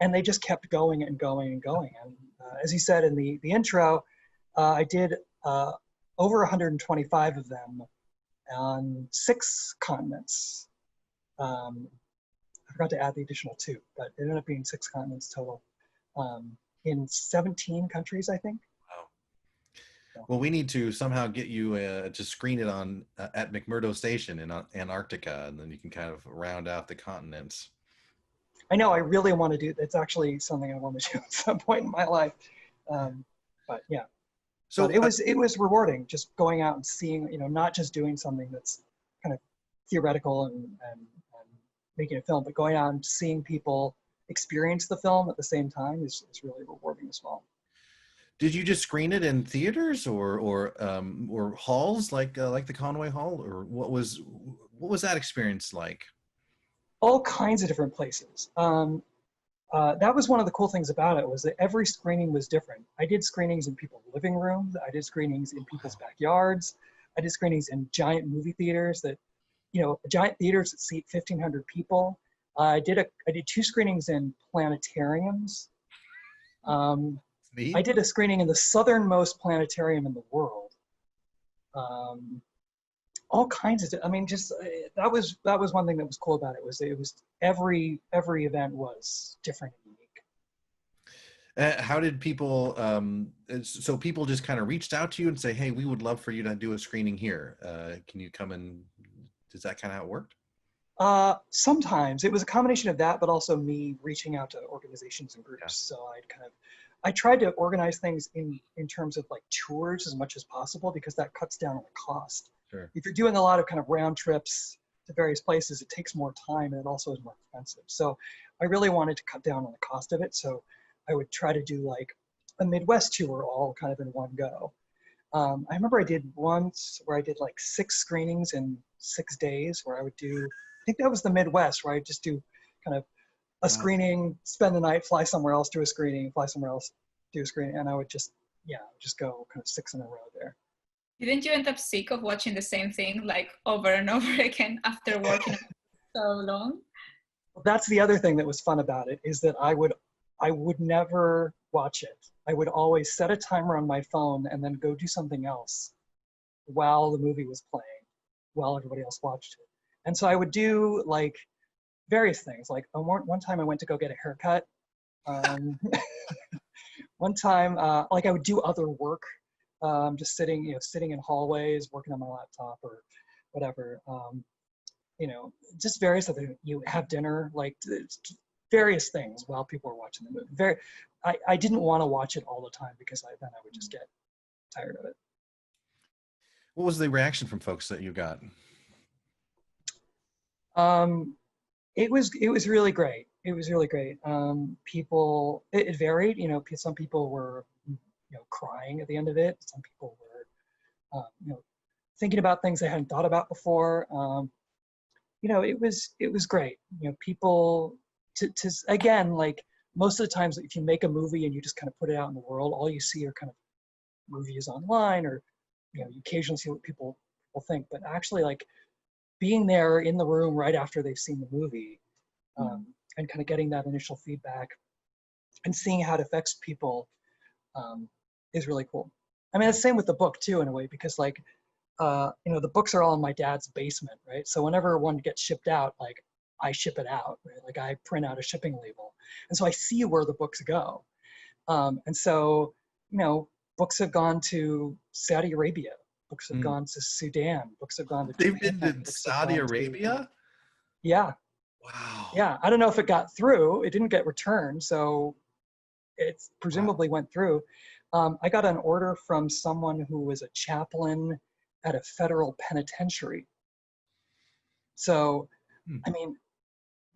And they just kept going and going and going. And as you said in the intro, I did over 125 of them on 6 continents. I forgot to add the additional 2, but it ended up being 6 continents total, in 17 countries, I think. Wow. Well, we need to somehow get you to screen it on at McMurdo Station in Antarctica, and then you can kind of round out the continents. I know I really want to do. It's actually something I want to do at some point in my life, but yeah. So but it was rewarding just going out and seeing, you know, not just doing something that's kind of theoretical and making a film, but going out and seeing people experience the film at the same time is really rewarding as well. Did you just screen it in theaters or halls like the Conway Hall, or what was that experience like? All kinds of different places. That was one of the cool things about it, was that every screening was different. I did screenings in people's living rooms. I did screenings in people's backyards. I did screenings in giant movie theaters that, you know, giant theaters that seat 1,500 people. I did 2 screenings in planetariums. I did a screening in the southernmost planetarium in the world. All kinds of, I mean, just that was one thing that was cool about it, was every event was different and unique. How did people, so people just kind of reached out to you and say, hey, we would love for you to do a screening here. Can you come and, is that kind of how it worked? Sometimes it was a combination of that, but also me reaching out to organizations and groups. Yeah. So I tried to organize things in terms of like tours as much as possible, because that cuts down on the cost. Sure. If you're doing a lot of kind of round trips to various places, it takes more time and it also is more expensive. So I really wanted to cut down on the cost of it. So I would try to do like a Midwest tour all kind of in one go. I remember I did once where I did like 6 screenings in 6 days, where I would do, I think that was the Midwest, where I just do kind of a screening, spend the night, fly somewhere else, do a screening, fly somewhere else, do a screening. And I would just go kind of 6 in a row there. Didn't you end up sick of watching the same thing like over and over again after working so long? Well, that's the other thing that was fun about it, is that I would never watch it. I would always set a timer on my phone and then go do something else while the movie was playing, while everybody else watched it. And so I would do like various things. Like one time I went to go get a haircut. One time, like I would do other work. Just sitting in hallways, working on my laptop or whatever. Just various other, you have dinner, like various things while people are watching the movie. I didn't want to watch it all the time, because then I would just get tired of it. What was the reaction from folks that you got? It was really great. It was really great. People, it varied. Some people were crying at the end of it. Some people were, thinking about things they hadn't thought about before. It was great. People to again, like most of the times, if you make a movie and you just kind of put it out in the world, all you see are kind of reviews online, or you occasionally see what people think. But actually, like being there in the room right after they've seen the movie, and kind of getting that initial feedback and seeing how it affects people, is really cool. I mean, it's the same with the book too, in a way, because like, the books are all in my dad's basement, right? So whenever one gets shipped out, like I ship it out, right? Like I print out a shipping label. And so I see where the books go. And so, books have gone to Saudi Arabia, books have gone to Sudan, books have gone to They've Japan, been to Saudi Arabia? Yeah. Wow. Yeah, I don't know if it got through. It didn't get returned, so it presumably went through. I got an order from someone who was a chaplain at a federal penitentiary. So, I mean,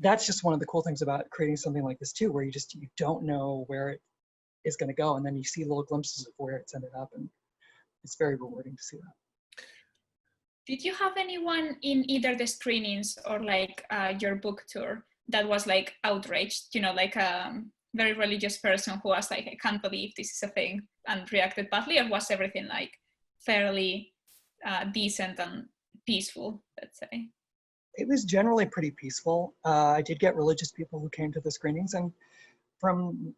that's just one of the cool things about creating something like this too, where you don't know where it is going to go, and then you see little glimpses of where it's ended up, and it's very rewarding to see that. Did you have anyone in either the screenings or like your book tour that was like outraged, you know, like a very religious person who was like, I can't believe this is a thing, and reacted badly, or was everything like fairly decent and peaceful, let's say? It was generally pretty peaceful. I did get religious people who came to the screenings, and from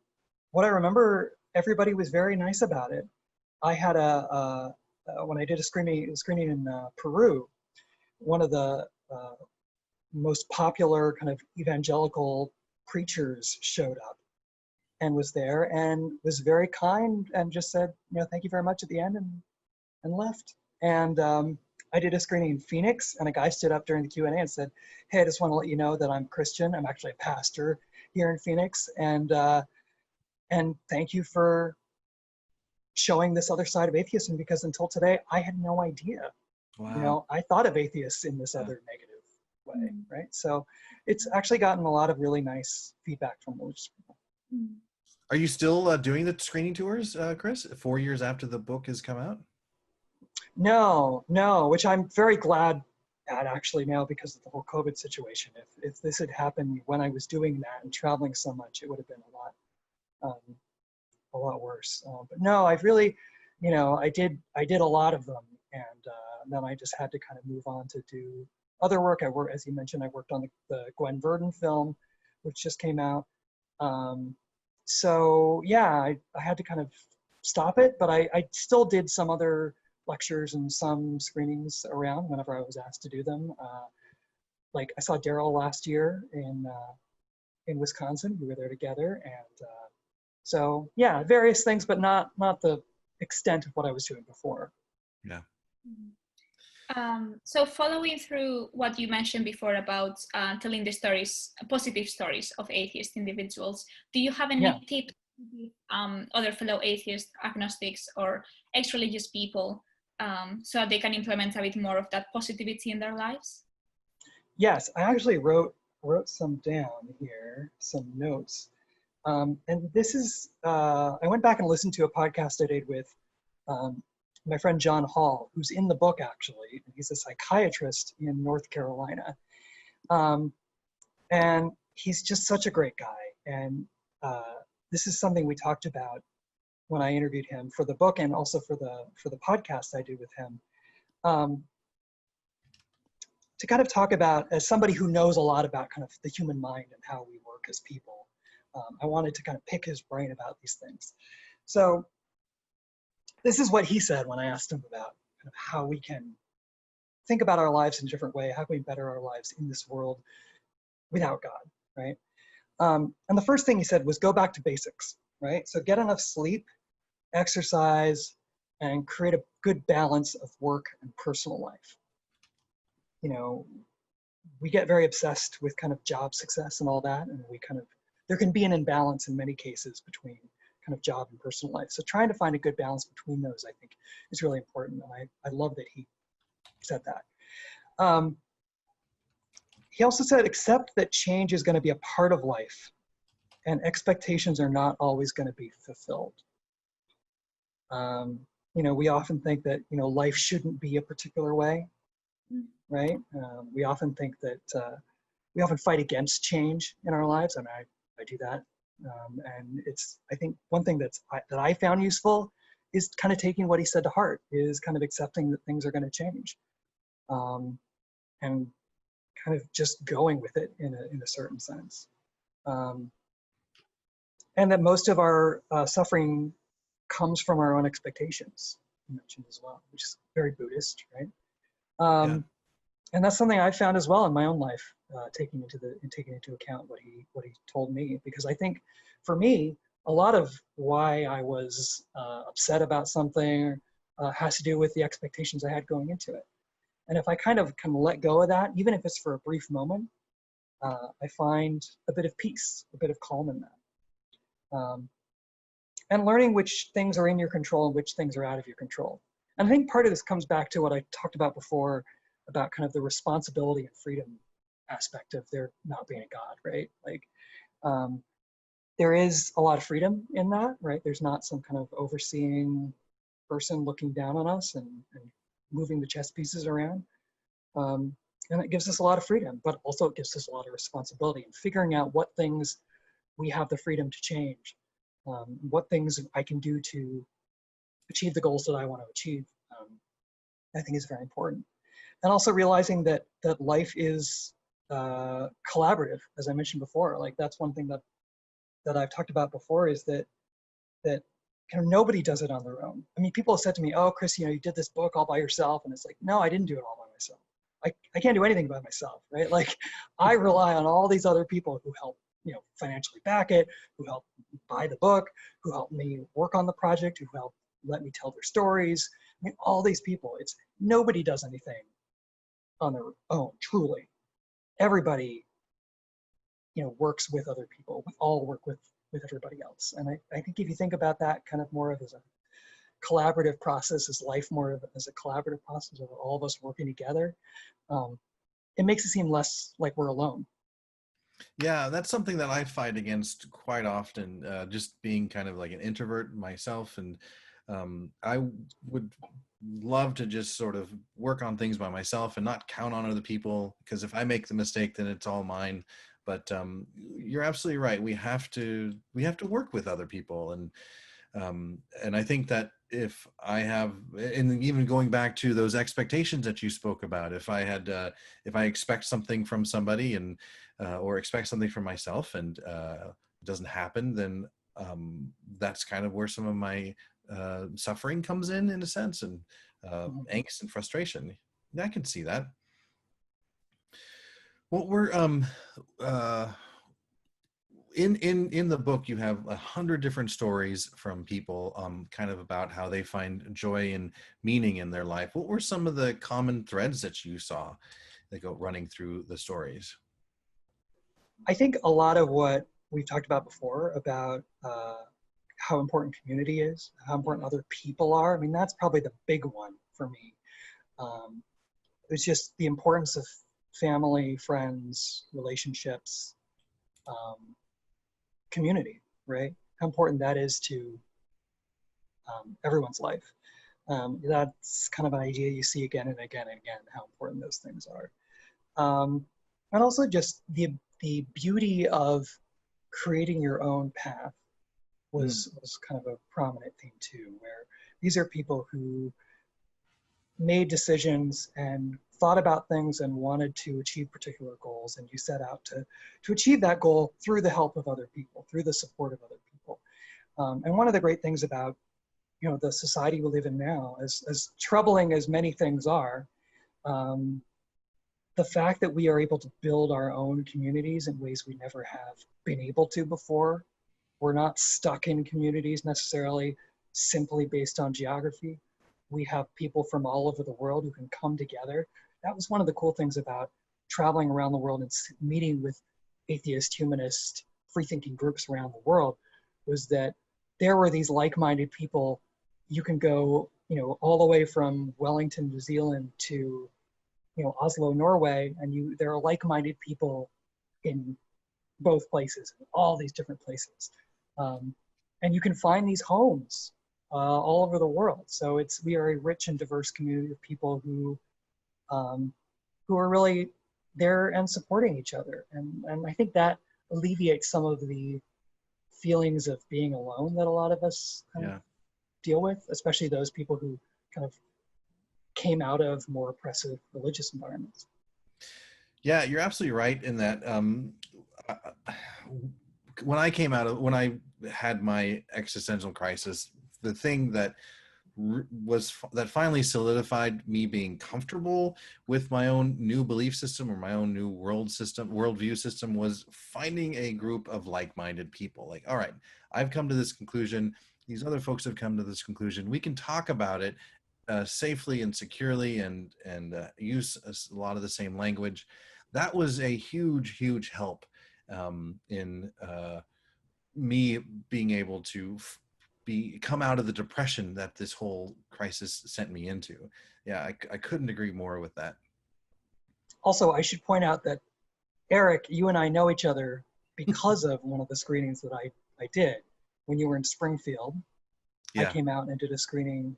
what I remember, everybody was very nice about it. I had when I did a screening in Peru, one of the most popular kind of evangelical preachers showed up and was there and was very kind and just said, you know, thank you very much at the end, and left. And I did a screening in Phoenix, and a guy stood up during the Q&A and said, hey, I just want to let you know that I'm Christian. I'm actually a pastor here in Phoenix, and thank you for showing this other side of atheism, because until today, I had no idea. Wow. You know, I thought of atheists in this other negative way, right? So it's actually gotten a lot of really nice feedback from religious people. Are you still doing the screening tours, Chris, 4 years after the book has come out? No, which I'm very glad at actually now because of the whole COVID situation. If this had happened when I was doing that and traveling so much, it would have been a lot worse. But no, I've really, you know, I did a lot of them, and then I just had to kind of move on to do other work. As you mentioned, I worked on the Gwen Verdon film, which just came out. So yeah, I had to kind of stop it, but I still did some other lectures and some screenings around whenever I was asked to do them. Like I saw Darrel last year in Wisconsin. We were there together, and so yeah, various things, but not the extent of what I was doing before. Yeah. So following through what you mentioned before about telling the stories, positive stories of atheist individuals, do you have any tips to give other fellow atheists, agnostics, or ex-religious people so they can implement a bit more of that positivity in their lives? Yes, I actually wrote some down here, some notes. And this is, I went back and listened to a podcast I did with my friend John Hall, who's in the book actually. He's a psychiatrist in North Carolina. And he's just such a great guy. And this is something we talked about when I interviewed him for the book and also for the podcast I did with him. To kind of talk about, as somebody who knows a lot about kind of the human mind and how we work as people, I wanted to kind of pick his brain about these things. So this is what he said when I asked him about kind of how we can think about our lives in a different way. How can we better our lives in this world without God, right? And the first thing he said was go back to basics, right? So get enough sleep, exercise, and create a good balance of work and personal life. You know, we get very obsessed with kind of job success and all that, and there can be an imbalance in many cases between kind of job and personal life. So trying to find a good balance between those, I think, is really important, and I love that he said that. He also said, accept that change is going to be a part of life, and expectations are not always going to be fulfilled. You know, we often think that, you know, life shouldn't be a particular way, right? We often think that, we often fight against change in our lives. I mean, I do that. And I think one thing that I found useful is kind of taking what he said to heart, is kind of accepting that things are going to change. And kind of just going with it in a certain sense. And that most of our suffering comes from our own expectations, you mentioned as well, which is very Buddhist, right? And that's something I found as well in my own life, taking into account what he told me, because I think for me, a lot of why I was upset about something has to do with the expectations I had going into it. And if I kind of let go of that, even if it's for a brief moment, I find a bit of peace, a bit of calm in that. And learning which things are in your control and which things are out of your control. And I think part of this comes back to what I talked about before, about kind of the responsibility and freedom aspect of there not being a God, right? Like, there is a lot of freedom in that, right? There's not some kind of overseeing person looking down on us and moving the chess pieces around. And it gives us a lot of freedom, but also it gives us a lot of responsibility in figuring out what things we have the freedom to change, what things I can do to achieve the goals that I want to achieve, I think is very important. And also realizing that life is collaborative, as I mentioned before. Like, that's one thing that I've talked about before, is that kind of nobody does it on their own. I mean, people have said to me, "Oh, Chris, you did this book all by yourself," and it's like, no, I didn't do it all by myself. I can't do anything by myself, right? Like, I rely on all these other people who help, financially back it, who help buy the book, who help me work on the project, who help let me tell their stories. I mean, all these people. It's nobody does anything on their own, truly. Everybody, works with other people. We all work with everybody else. And I think if you think about that kind of more of as a collaborative process, as life more of as a collaborative process of all of us working together, it makes it seem less like we're alone. Yeah, that's something that I fight against quite often, just being kind of like an introvert myself. And I would love to just sort of work on things by myself and not count on other people, because if I make the mistake, then it's all mine. But you're absolutely right. We have to work with other people. And I think that if I have, and even going back to those expectations that you spoke about, if I expect something from somebody and or expect something from myself and it doesn't happen, then that's kind of where some of my suffering comes in a sense, and angst and frustration. I can see that. Well, we're in the book, you have 100 different stories from people, kind of about how they find joy and meaning in their life. What were some of the common threads that you saw that go running through the stories? I think a lot of what we've talked about before about how important community is, how important other people are. I mean, that's probably the big one for me. It's just the importance of family, friends, relationships, community, right? How important that is to everyone's life. That's kind of an idea you see again and again and again, how important those things are. And also just the beauty of creating your own path was kind of a prominent theme too, where these are people who made decisions and thought about things and wanted to achieve particular goals, and you set out to achieve that goal through the help of other people, through the support of other people. And one of the great things about the society we live in now, as troubling as many things are, the fact that we are able to build our own communities in ways we never have been able to before. We're not stuck in communities necessarily simply based on geography. We have people from all over the world who can come together. That was one of the cool things about traveling around the world and meeting with atheist, humanist, free-thinking groups around the world, was that there were these like-minded people. You can go, all the way from Wellington, New Zealand to, Oslo, Norway, and there are like-minded people in both places, all these different places. And you can find these homes all over the world. So we are a rich and diverse community of people who are really there and supporting each other. And I think that alleviates some of the feelings of being alone that a lot of us kind of deal with, especially those people who kind of came out of more oppressive religious environments. Yeah, you're absolutely right in that. When I had my existential crisis, the thing that finally solidified me being comfortable with my own new belief system or my own new worldview system was finding a group of like-minded people. Like, all right, I've come to this conclusion. These other folks have come to this conclusion. We can talk about it safely and securely and use a lot of the same language. That was a huge help in me being able to come out of the depression that this whole crisis sent me into. Yeah, I couldn't agree more with that. Also, I should point out that Eric, you and I know each other because of one of the screenings that I did when you were in Springfield. I Yeah. came out and did a screening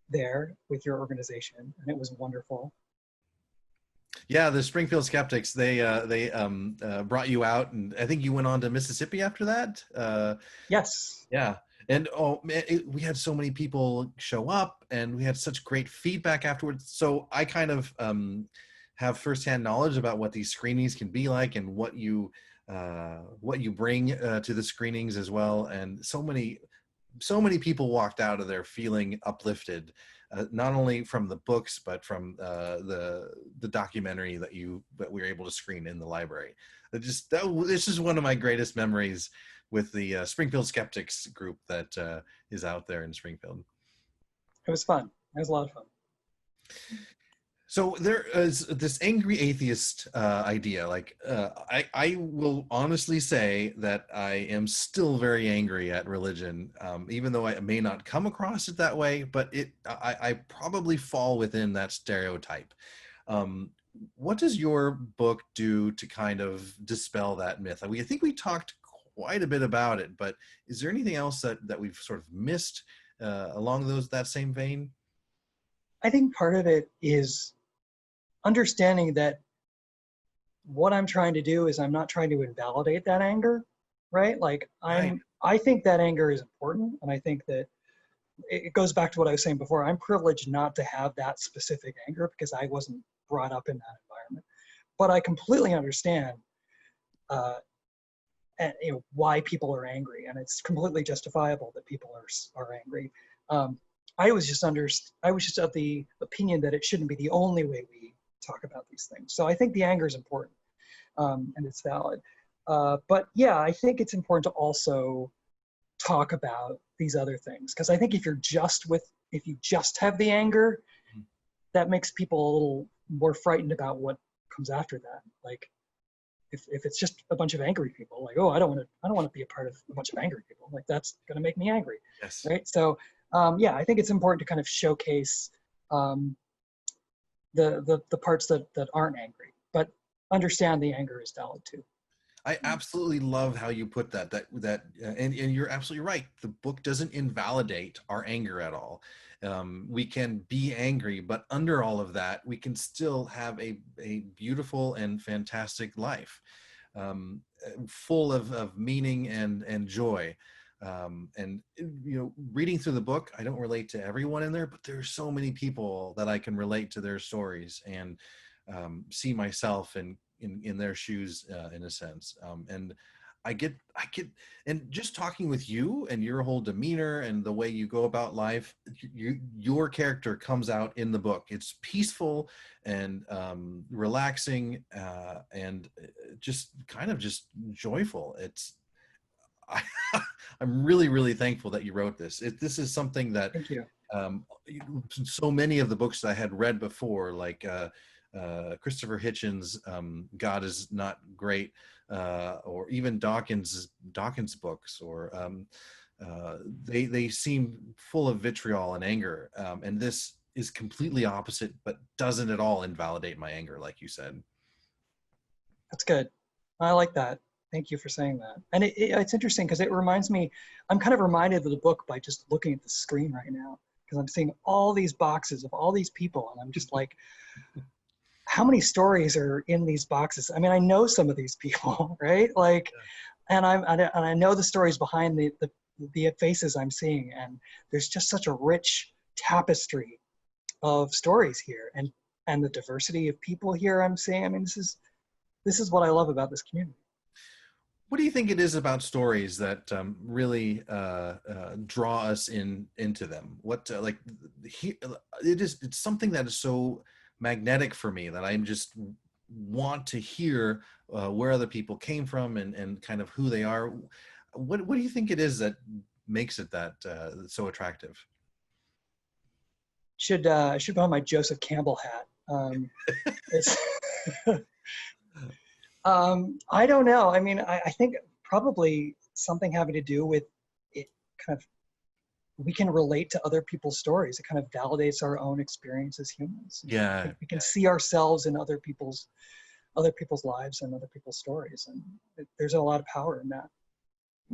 there with your organization, and it was wonderful. Yeah, the Springfield Skeptics, they brought you out, and I think you went on to Mississippi after that. Yes. Yeah. And oh man, we had so many people show up, and we had such great feedback afterwards. So I kind of have firsthand knowledge about what these screenings can be like, and what you bring to the screenings as well. And so many people walked out of there feeling uplifted, not only from the books, but from the documentary that we were able to screen in the library. This is one of my greatest memories with the Springfield Skeptics group that is out there in Springfield. It was fun. It was a lot of fun. So there is this angry atheist idea. Like I will honestly say that I am still very angry at religion, even though I may not come across it that way. But I probably fall within that stereotype. What does your book do to kind of dispel that myth? I think we talked quite a bit about it, but is there anything else that we've sort of missed along that same vein? I think part of it is understanding that what I'm trying to do is I'm not trying to invalidate that anger, right? Like I think that anger is important, and I think that it goes back to what I was saying before. I'm privileged not to have that specific anger because I wasn't brought up in that environment. But I completely understand why people are angry, and it's completely justifiable that people are angry. I was just of the opinion that it shouldn't be the only way we talk about these things. So I think the anger is important, and it's valid. But yeah, I think it's important to also talk about these other things, because I think if you just have the anger, that makes people a little more frightened about what comes after that. Like if it's just a bunch of angry people, like, oh, I don't want to be a part of a bunch of angry people. Like that's going to make me angry, Yes. right? So yeah, I think it's important to kind of showcase the parts that aren't angry, but understand the anger is valid too. I absolutely love how you put that and you're absolutely right. The book doesn't invalidate our anger at all. We can be angry, but under all of that, we can still have a beautiful and fantastic life, full of meaning and joy. And reading through the book, I don't relate to everyone in there, but there's so many people that I can relate to their stories and see myself in their shoes, in a sense. And I get, and just talking with you and your whole demeanor and the way you go about life, your character comes out in the book. It's peaceful and relaxing, and just kind of just joyful. I'm really, really thankful that you wrote this. This is something that, thank you. So many of the books that I had read before, like Christopher Hitchens' God is Not Great, or even Dawkins' books, or they seem full of vitriol and anger, and this is completely opposite, but doesn't at all invalidate my anger, like you said. That's good. I like that. Thank you for saying that. And it's interesting because it reminds me, I'm kind of reminded of the book by just looking at the screen right now, because I'm seeing all these boxes of all these people, and I'm just like, how many stories are in these boxes? I mean, I know some of these people, right? Like, and I know the stories behind the faces I'm seeing, and there's just such a rich tapestry of stories here, and the diversity of people here I'm seeing. I mean, this is what I love about this community. What do you think it is about stories that really draw us into them? What it's something that is so magnetic for me that I just want to hear where other people came from and kind of who they are. What do you think it is that makes it that so attractive? Should put on my Joseph Campbell hat. It's I don't know. I mean, I think probably something having to do with it. Kind of, we can relate to other people's stories. It kind of validates our own experience as humans. Yeah, we can see ourselves in other people's other people's lives and other people's stories. And there's a lot of power in that.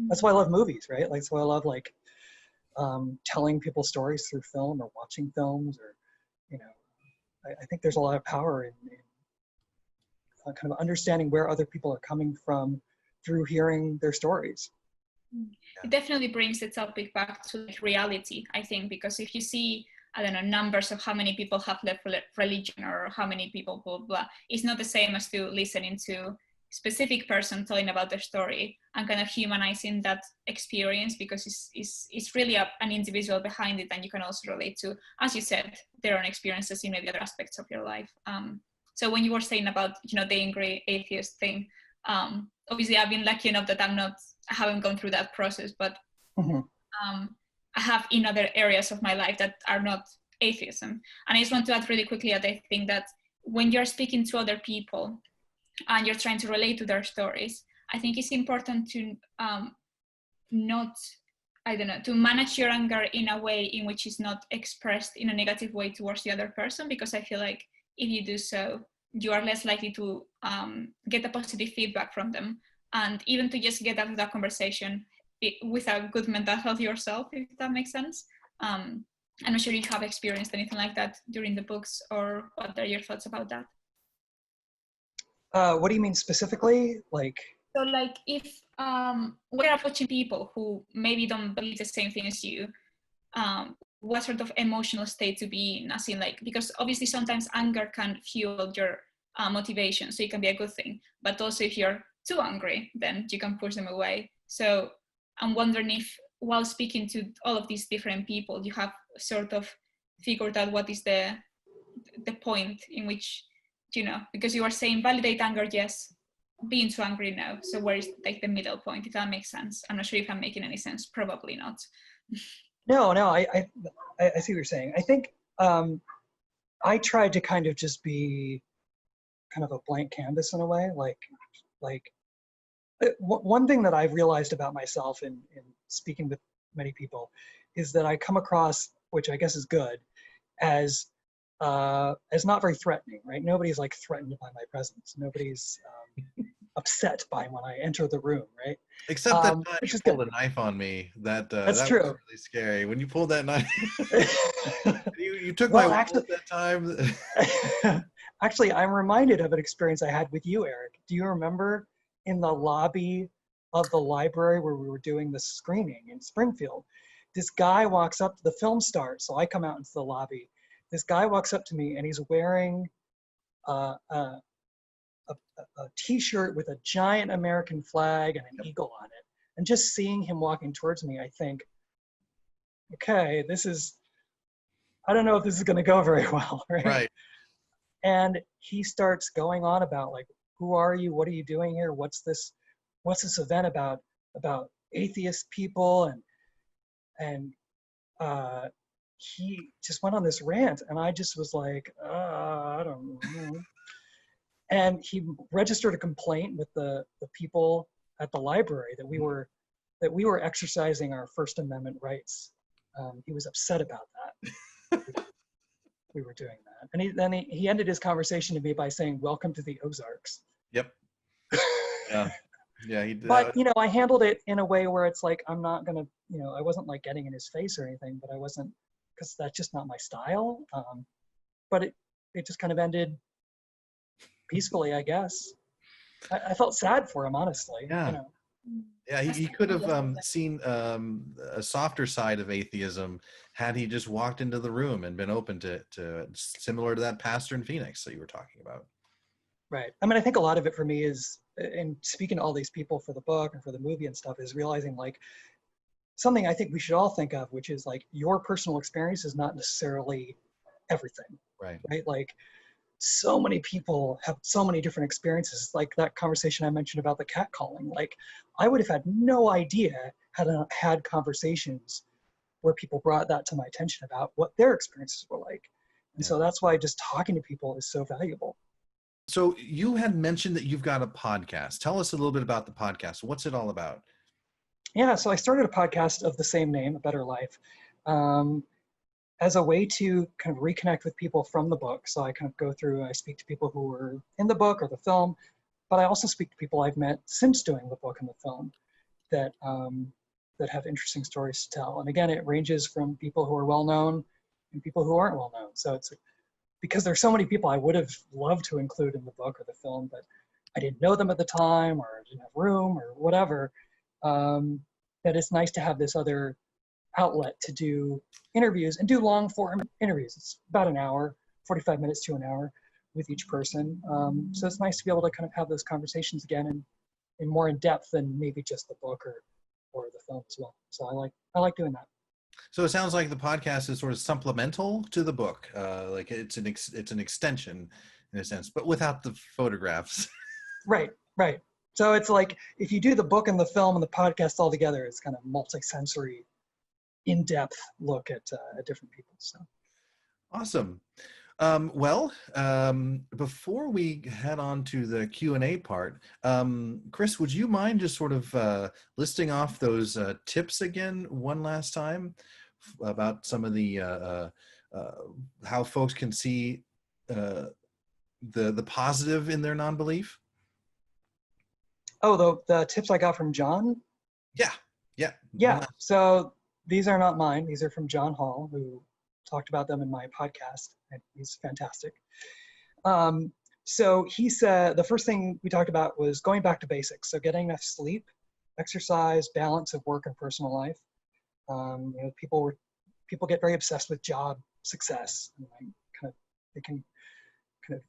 That's why I love movies, right? Like, that's why I love like telling people stories through film or watching films, or, you know, I think there's a lot of power in kind of understanding where other people are coming from through hearing their stories. It definitely brings the topic back to like reality, I think, because if you see, I don't know, numbers of how many people have left religion or how many people blah, blah, it's not the same as to listening to specific person telling about their story and kind of humanizing that experience, because it's really an individual behind it, and you can also relate to, as you said, their own experiences in maybe other aspects of your life. So when you were saying about, you know, the angry atheist thing, obviously I've been lucky enough that I haven't gone through that process, but I have in other areas of my life that are not atheism. And I just want to add really quickly that I think that when you're speaking to other people and you're trying to relate to their stories, I think it's important to to manage your anger in a way in which is not expressed in a negative way towards the other person, because I feel like if you do so, you are less likely to get a positive feedback from them, and even to just get out of that conversation with a good mental health yourself, if that makes sense. I'm not sure if you have experienced anything like that during the books, or what are your thoughts about that? What do you mean specifically? Like, so like if we're approaching people who maybe don't believe the same thing as you, what sort of emotional state to be in, as in like, because obviously sometimes anger can fuel your motivation, so it can be a good thing, but also if you're too angry, then you can push them away. So I'm wondering if while speaking to all of these different people, you have sort of figured out what is the point in which, you know, because you are saying validate anger, yes, being too angry, no. So where is like the middle point, if that makes sense? I'm not sure if I'm making any sense, probably not. No, I see what you're saying. I think I tried to kind of just be kind of a blank canvas in a way. Like one thing that I've realized about myself in speaking with many people is that I come across, which I guess is good, as not very threatening, right? Nobody's like threatened by my presence. Nobody's upset by when I enter the room, right? Except that time you pulled good. a knife on me. That's that true. Was really scary. When you pulled that knife, you took well, my actually, wallet that time. Actually, I'm reminded of an experience I had with you, Eric. Do you remember in the lobby of the library where we were doing the screening in Springfield? This guy walks up to the film start, so I come out into the lobby. This guy walks up to me and he's wearing a t-shirt with a giant American flag and an eagle on it. And just seeing him walking towards me, I think, okay, I don't know if this is gonna go very well, right? Right. And he starts going on about like, who are you? What are you doing here? What's this event about atheist people? And he just went on this rant, and I just was like, I don't know. And he registered a complaint with the people at the library that we were exercising our First Amendment rights. He was upset about that. We were doing that, and then he ended his conversation to me by saying, "Welcome to the Ozarks." Yep. Yeah, he did. But you know, I handled it in a way where it's like, I'm not gonna, you know, I wasn't like getting in his face or anything, but I wasn't, because that's just not my style. But it just kind of ended peacefully, I guess. I felt sad for him, honestly. Yeah. You know. Yeah, he could have seen a softer side of atheism had he just walked into the room and been open to similar to that pastor in Phoenix that you were talking about. Right. I mean, I think a lot of it for me is, in speaking to all these people for the book and for the movie and stuff, is realizing like something I think we should all think of, which is like your personal experience is not necessarily everything. Right. Right. Like so many people have so many different experiences. Like that conversation I mentioned about the catcalling. Like I would have had no idea had I had conversations where people brought that to my attention about what their experiences were like. And so that's why just talking to people is so valuable. So you had mentioned that you've got a podcast. Tell us a little bit about the podcast. What's it all about? Yeah, so I started a podcast of the same name, A Better Life. as a way to kind of reconnect with people from the book. So I kind of go through, I speak to people who were in the book or the film, but I also speak to people I've met since doing the book and the film that, that have interesting stories to tell. And again, it ranges from people who are well-known and people who aren't well-known. So it's because there's so many people I would have loved to include in the book or the film, but I didn't know them at the time or didn't have room or whatever, that it's nice to have this other outlet to do interviews and do long form interviews. It's about an hour, 45 minutes to an hour with each person. So it's nice to be able to kind of have those conversations again and more in depth than maybe just the book or the film as well. So I like doing that. So it sounds like the podcast is sort of supplemental to the book. Like it's an extension in a sense, but without the photographs. Right. So it's like if you do the book and the film and the podcast all together, it's kind of multi-sensory, in-depth look at different people. So awesome. Before we head on to the Q&A part, Chris, would you mind just sort of listing off those tips again one last time about some of the how folks can see the positive in their non-belief? Oh, the tips I got from John? Yeah. So these are not mine. These are from John Hall, who talked about them in my podcast, and he's fantastic. So he said the first thing we talked about was going back to basics. So getting enough sleep, exercise, balance of work and personal life. People get very obsessed with job success. And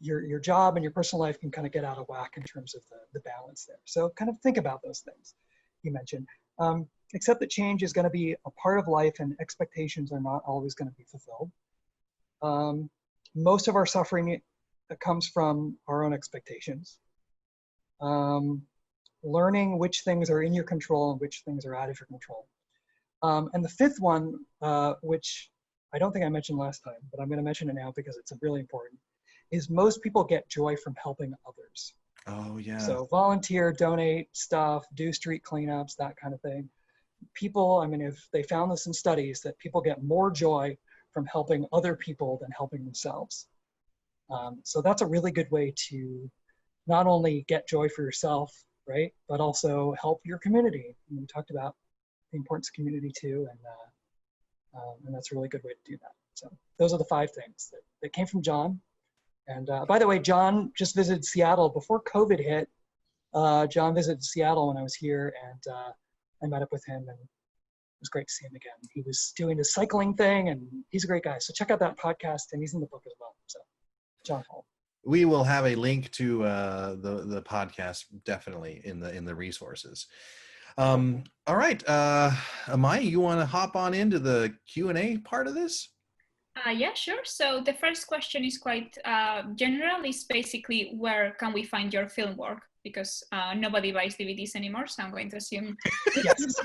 your job and your personal life can kind of get out of whack in terms of the balance there. So kind of think about those things he mentioned. Accept that change is going to be a part of life and expectations are not always going to be fulfilled. Most of our suffering comes from our own expectations. Learning which things are in your control and which things are out of your control. And the fifth one, which I don't think I mentioned last time, but I'm going to mention it now because it's really important, is most people get joy from helping others. Oh, yeah. So volunteer, donate stuff, do street cleanups, that kind of thing. People, if they found this in studies, that people get more joy from helping other people than helping themselves. So that's a really good way to not only get joy for yourself, right, but also help your community. And we talked about the importance of community too, and that's a really good way to do that. So those are the 5 things that came from John. And by the way, John just visited Seattle before COVID hit. John visited Seattle when I was here, and I met up with him, and it was great to see him again. He was doing the cycling thing, and he's a great guy. So check out that podcast, and he's in the book as well. So, John Hall. We will have a link to the podcast definitely in the resources. All right, Amaya, you want to hop on into the Q&A part of this? Yeah, sure. So the first question is quite general. It's basically, where can we find your film work? Because nobody buys DVDs anymore, so I'm going to assume. Yes.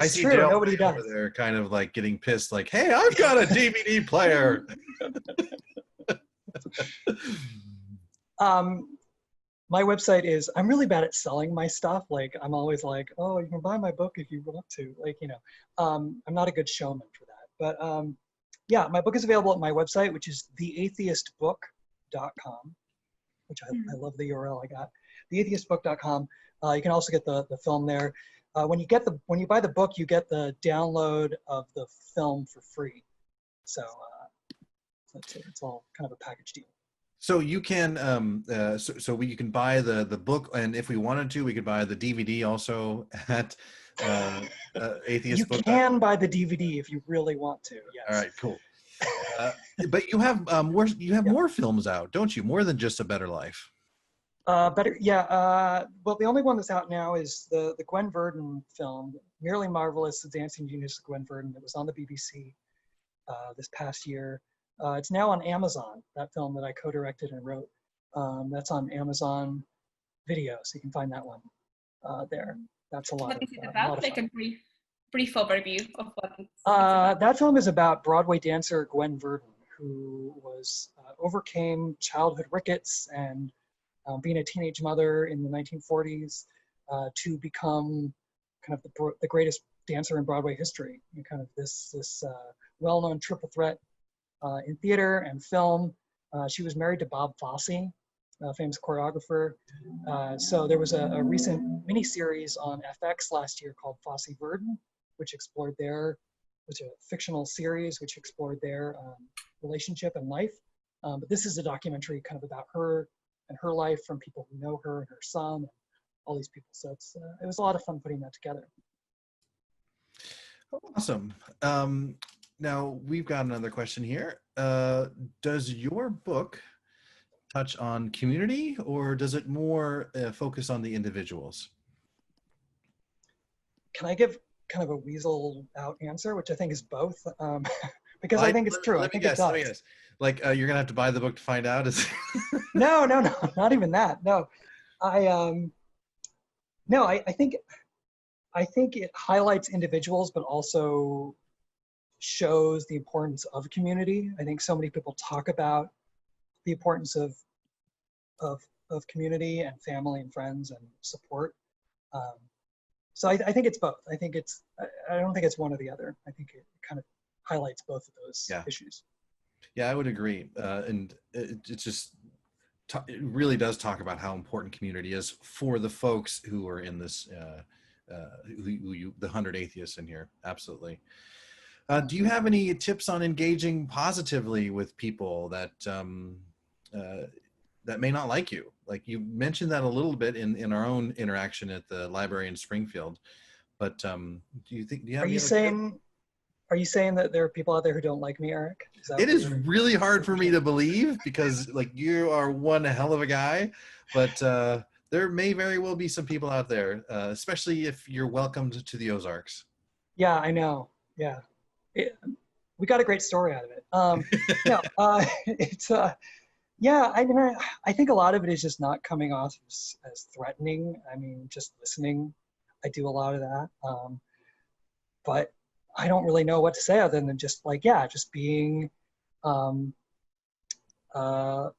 I see true. Darrel Nobody does. over there kind of like getting pissed, like, hey, I've got a DVD player. My website is, I'm really bad at selling my stuff. Like, I'm always like, oh, you can buy my book if you want to. Like, I'm not a good showman for that. But yeah, my book is available at my website, which is theatheistbook.com, which I love the URL I got. Theatheistbook.com. You can also get the film there. When you buy the book, you get the download of the film for free. So it's all kind of a package deal. So you can you can buy the book, and if we wanted to, we could buy the DVD also at Atheist Book. You can buy the DVD if you really want to. Yes. All right, cool. But you have more films out, don't you? More than just A Better Life. Better, yeah. Well, the only one that's out now is the Gwen Verdon film, Merely Marvelous: The Dancing Genius of Gwen Verdon. It was on the BBC this past year. It's now on Amazon, that film that I co-directed and wrote. That's on Amazon Video, so you can find that one there. That's a lot What of is it about? Like a brief overview of what it's about. That film is about Broadway dancer Gwen Verdon, who overcame childhood rickets and being a teenage mother in the 1940s to become kind of the greatest dancer in Broadway history, and kind of this well-known triple threat in theater and film. She was married to Bob Fosse, a famous choreographer. So there was a recent miniseries on FX last year called Fosse Verdon, which explored which a fictional series which explored their relationship and life. But this is a documentary kind of about her and her life from people who know her and her son, and all these people. So it was a lot of fun putting that together. Awesome. Now we've got another question here. Does your book touch on community, or does it more focus on the individuals? Can I give kind of a weasel out answer, which I think is both? Because I think it's true. I think it does. Let me guess. Like you're gonna have to buy the book to find out. No, not even that. No, I think it highlights individuals, but also shows the importance of community. I think so many people talk about the importance of community and family and friends and support. So I think it's both. I don't think it's one or the other. I think it kind of highlights both of those issues. Yeah, I would agree. And it's just, it really does talk about how important community is for the folks who are in this, the 100 atheists in here. Absolutely. Do you have any tips on engaging positively with people that that may not like you? Like you mentioned that a little bit in our own interaction at the library in Springfield, but do you have? Are you saying that there are people out there who don't like me, Eric? It is really hard for me to believe, because like you are one hell of a guy, but there may very well be some people out there, especially if you're welcomed to the Ozarks. Yeah, I know. Yeah. We got a great story out of it. I think a lot of it is just not coming off as threatening. I mean, just listening. I do a lot of that. But I don't really know what to say other than just being kind of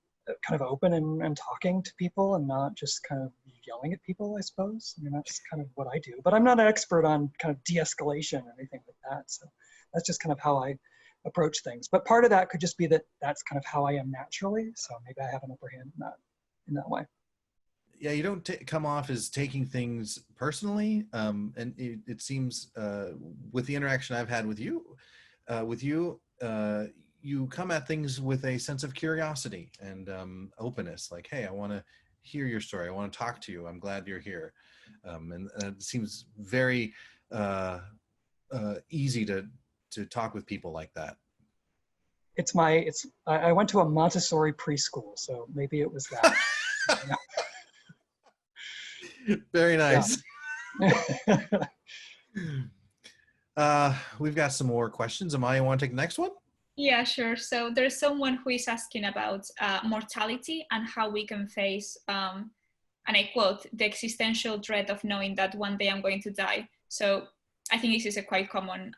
open and talking to people, and not just kind of yelling at people, I suppose. I mean, that's kind of what I do. But I'm not an expert on kind of de-escalation or anything like that. So that's just kind of how I approach things. But part of that could just be that that's kind of how I am naturally. So maybe I have an upper hand in that way. Yeah, you don't come off as taking things personally. And it seems with the interaction I've had with you, you come at things with a sense of curiosity and openness. Like, hey, I want to hear your story. I want to talk to you. I'm glad you're here. And it seems very easy to talk with people like that. I went to a Montessori preschool, so maybe it was that. Very nice. We've got some more questions. Amaya, want to take the next one? Yeah, sure. So there's someone who is asking about mortality and how we can face, and I quote, the existential dread of knowing that one day I'm going to die. So I think this is a quite common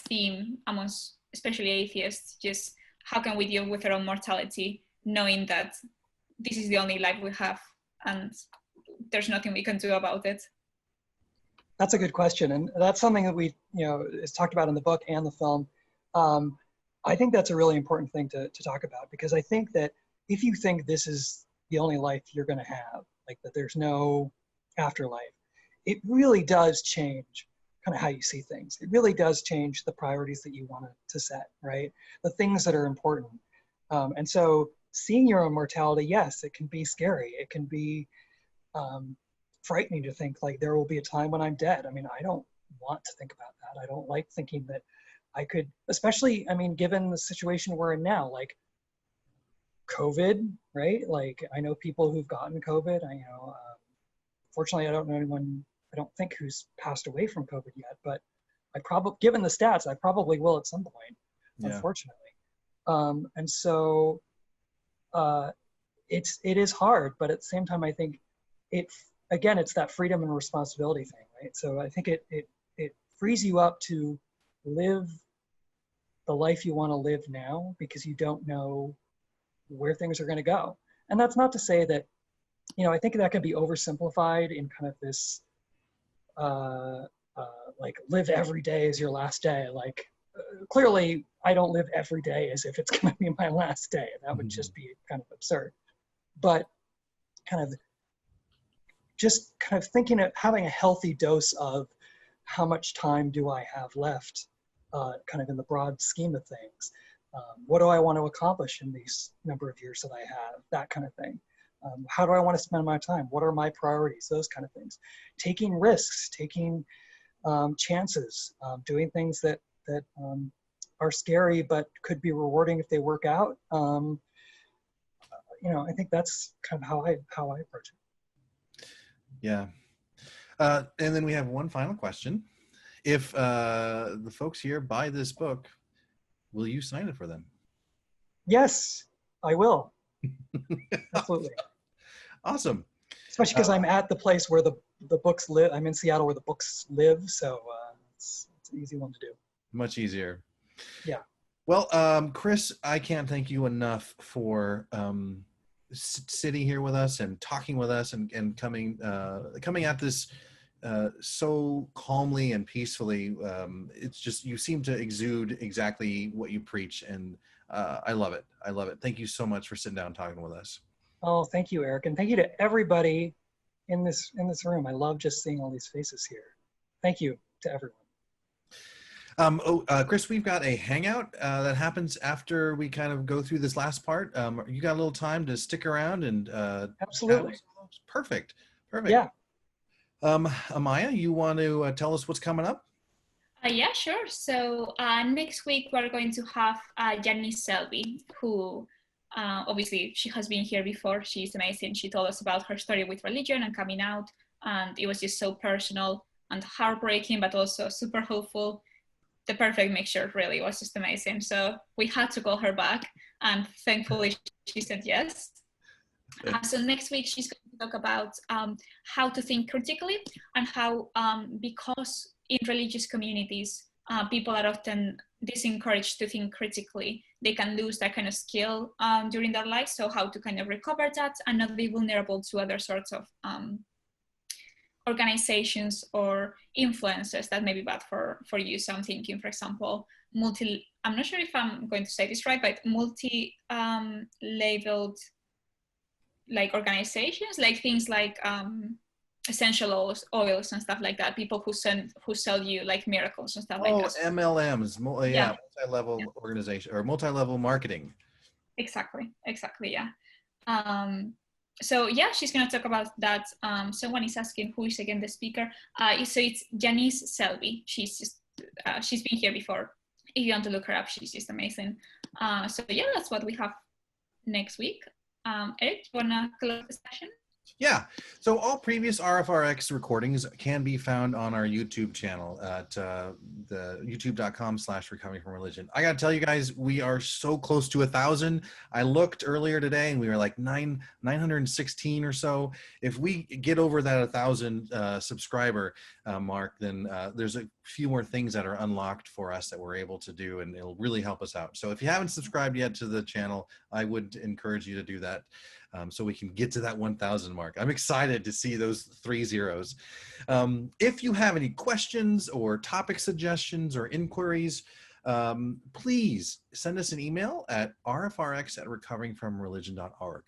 theme amongst especially atheists. Just how can we deal with our own mortality, knowing that this is the only life we have and there's nothing we can do about it? That's a good question. And that's something that is talked about in the book and the film. I think that's a really important thing to talk about, because I think that if you think this is the only life you're going to have, like that there's no afterlife, it really does change kind of how you see things. It really does change the priorities that you want to set, right? The things that are important. And so seeing your own mortality, yes, it can be scary. It can be frightening to think like there will be a time when I'm dead. I mean, I don't want to think about that. I don't like thinking that I could, especially, I mean, given the situation we're in now, like COVID, right? Like I know people who've gotten COVID. Fortunately, I don't know anyone, I don't think, who's passed away from COVID yet, but given the stats, I probably will at some point, unfortunately. And so it is hard, but at the same time, I think it's that freedom and responsibility thing, right? So I think it frees you up to live the life you want to live now, because you don't know where things are going to go. And that's not to say that, I think that can be oversimplified in kind of this like live every day as your last day. Like clearly I don't live every day as if it's going to be my last day. That would just be kind of absurd. But kind of just kind of thinking of having a healthy dose of how much time do I have left, kind of in the broad scheme of things. What do I want to accomplish in these number of years that I have, that kind of thing. How do I want to spend my time? What are my priorities? Those kind of things. Taking risks, taking chances, doing things that are scary but could be rewarding if they work out. You know, I think that's kind of how I approach it. Yeah. And then we have one final question. If the folks here buy this book, will you sign it for them? Yes, I will. Absolutely. Awesome. Especially because I'm at the place where the books live. I'm in Seattle where the books live, so it's an easy one to do. Much easier. Yeah. Well, Chris, I can't thank you enough for sitting here with us and talking with us and coming at this so calmly and peacefully. It's just, you seem to exude exactly what you preach, and I love it. I love it. Thank you so much for sitting down and talking with us. Oh, thank you, Eric, and thank you to everybody in this room. I love just seeing all these faces here. Thank you to everyone. Chris, we've got a hangout that happens after we kind of go through this last part. You got a little time to stick around and absolutely. Perfect. Yeah. Amaya, you want to tell us what's coming up? Yeah, sure. So next week we're going to have Janice Selby, who obviously she has been here before. She's amazing. She told us about her story with religion and coming out, and it was just so personal and heartbreaking, but also super hopeful. The perfect mixture, really. It was just amazing. So we had to call her back, and thankfully she said yes. So next week she's going to talk about how to think critically, and how because in religious communities people are often disencouraged to think critically, they can lose that kind of skill during their life. So how to kind of recover that and not be vulnerable to other sorts of organizations or influences that may be bad for you. So I'm thinking, for example, I'm not sure if I'm going to say this right, but multi-labeled like organizations, like things like essential oils and stuff like that. People who sell you like miracles and stuff like that. Oh, MLMs, multi-level organization or multi-level marketing. Exactly, yeah. So yeah, she's going to talk about that. Someone is asking who is again the speaker. So it's Janice Selby. She's been here before. If you want to look her up, she's just amazing. So yeah, that's what we have next week. Eric, you want to close the session? Yeah, so all previous RfRx recordings can be found on our YouTube channel at the youtube.com/recovering from religion. I gotta tell you guys, we are so close to 1,000. I looked earlier today and we were like 916 or so. If we get over that 1,000 subscriber mark, then there's a few more things that are unlocked for us that we're able to do, and it'll really help us out. So if you haven't subscribed yet to the channel, I would encourage you to do that. So we can get to that 1,000 mark. I'm excited to see those 3 zeros. If you have any questions or topic suggestions or inquiries, please send us an email at rfrx@recoveringfromreligion.org.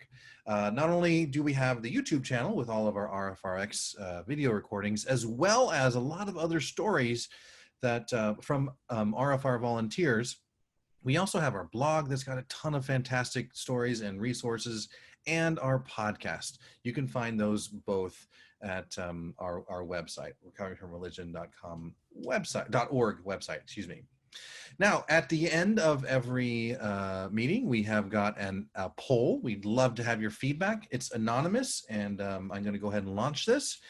Not only do we have the YouTube channel with all of our RfRx video recordings, as well as a lot of other stories that from RfR volunteers, we also have our blog that's got a ton of fantastic stories and resources, and our podcast. You can find those both at our website, recoveringfromreligion.com .org website, excuse me. Now, at the end of every meeting, we have got a poll. We'd love to have your feedback. It's anonymous, and I'm going to go ahead and launch this.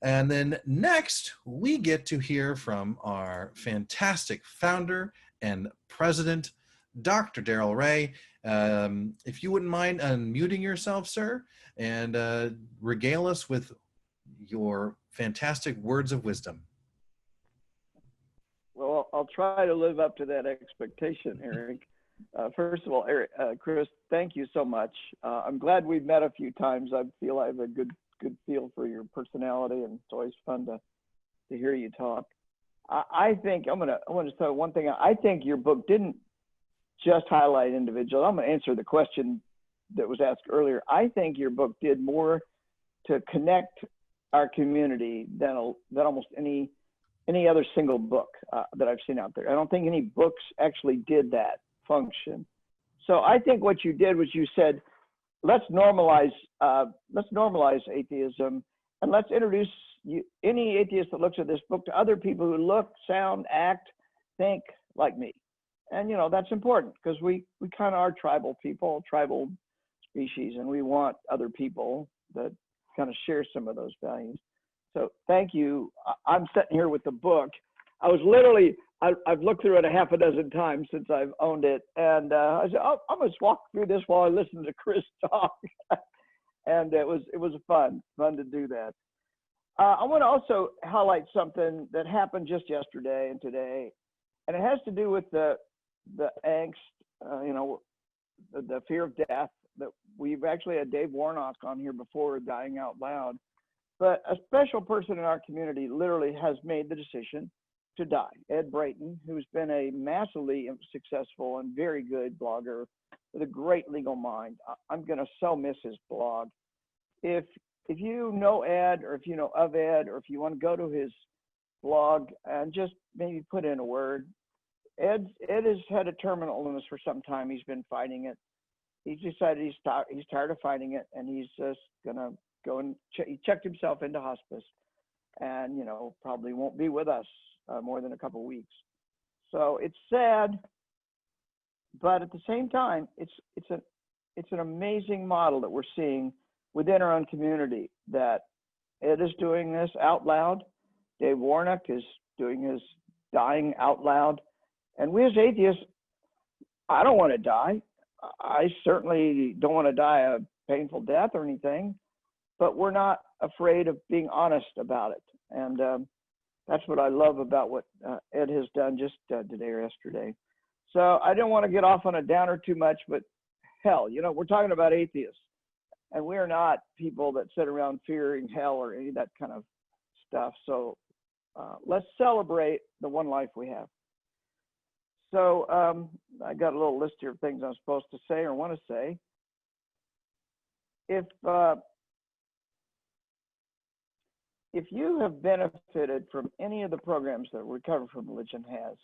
And then next, we get to hear from our fantastic founder and president, Dr. Darrel Ray. If you wouldn't mind unmuting yourself, sir, and regale us with your fantastic words of wisdom. Well, I'll try to live up to that expectation, Eric. First of all, Eric, Chris, thank you so much. I'm glad we've met a few times. I feel I have a good feel for your personality, and it's always fun to to hear you talk. I think I want to say one thing. I think your book didn't just highlight individuals. I'm going to answer the question that was asked earlier. I think your book did more to connect our community than almost any other single book that I've seen out there. I don't think any books actually did that function. So I think what you did was you said, let's normalize atheism, and let's introduce any atheist that looks at this book to other people who look, sound, act, think like me. And you know, that's important because we kind of are tribal people, tribal species, and we want other people that kind of share some of those values. So thank you. I'm sitting here with the book. I was literally, I've looked through it a half a dozen times since I've owned it. And I said, oh, I'm going to walk through this while I listen to Chris talk. And it was fun to do that. I want to also highlight something that happened just yesterday and today. And it has to do with the angst, you know, the fear of death that we've actually had Dave Warnock on here before, dying out loud. But a special person in our community literally has made the decision to die. Ed Brayton, who's been a massively successful and very good blogger with a great legal mind. I'm going to so miss his blog. If you know Ed, or if you know of Ed, or if you want to go to his blog and just maybe put in a word, Ed has had a terminal illness for some time. He's been fighting it. He's decided he's tired of fighting it, and he's just gonna go and he checked himself into hospice, and you know, probably won't be with us more than a couple weeks. So it's sad, but at the same time, it's an amazing model that we're seeing within our own community, that Ed is doing this out loud. Dave Warnock is doing his dying out loud. And we as atheists, I don't want to die. I certainly don't want to die a painful death or anything, but we're not afraid of being honest about it. And that's what I love about what Ed has done just today or yesterday. So I don't want to get off on a downer too much, but hell, you know, we're talking about atheists, and we're not people that sit around fearing hell or any of that kind of stuff. So let's celebrate the one life we have. So I got a little list here of things I'm supposed to say or want to say. If you have benefited from any of the programs that Recover from Religion has,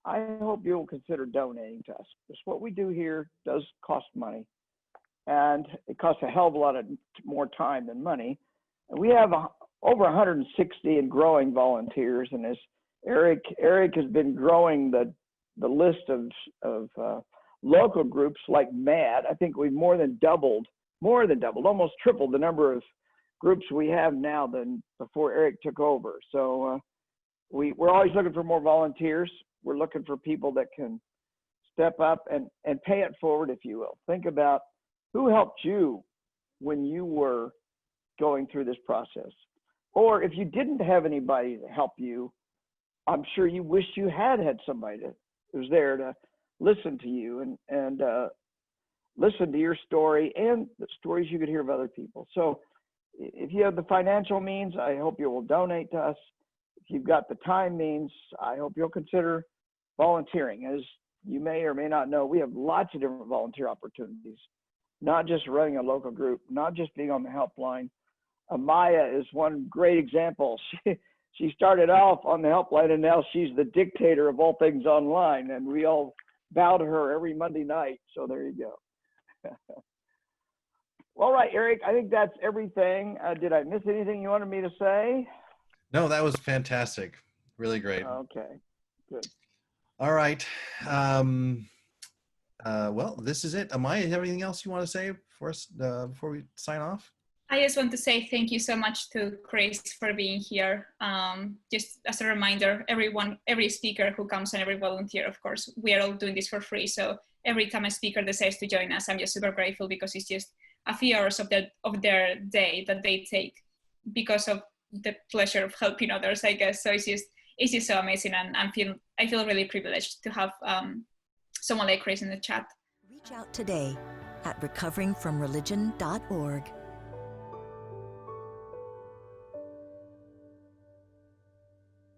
I hope you will consider donating to us. Because what we do here does cost money, and it costs a hell of a lot more time than money. And we have over 160 and growing volunteers, and as Eric has been growing the list of local groups like mad. I think we've more than doubled, almost tripled the number of groups we have now than before Eric took over. So we're always looking for more volunteers. We're looking for people that can step up and pay it forward, if you will. Think about who helped you when you were going through this process. Or if you didn't have anybody to help you, I'm sure you wish you had somebody who was there to listen to you and listen to your story and the stories you could hear of other people. So if you have the financial means, I hope you will donate to us. If you've got the time means, I hope you'll consider volunteering. As you may or may not know, we have lots of different volunteer opportunities, not just running a local group, not just being on the helpline. Amaya is one great example. She started off on the helpline, and now she's the dictator of all things online, and we all bow to her every Monday night. So there you go. All right, Eric, I think that's everything. Did I miss anything you wanted me to say? No, that was fantastic. Really great. Okay, good. All right. Well, this is it. Amaya, you have anything else you want to say for us before we sign off? I just want to say thank you so much to Chris for being here. Just as a reminder, every speaker who comes and every volunteer, of course, we are all doing this for free. So every time a speaker decides to join us, I'm just super grateful, because it's just a few hours of their day that they take because of the pleasure of helping others, I guess. So it's just so amazing, and I feel really privileged to have someone like Chris in the chat. Reach out today at recoveringfromreligion.org.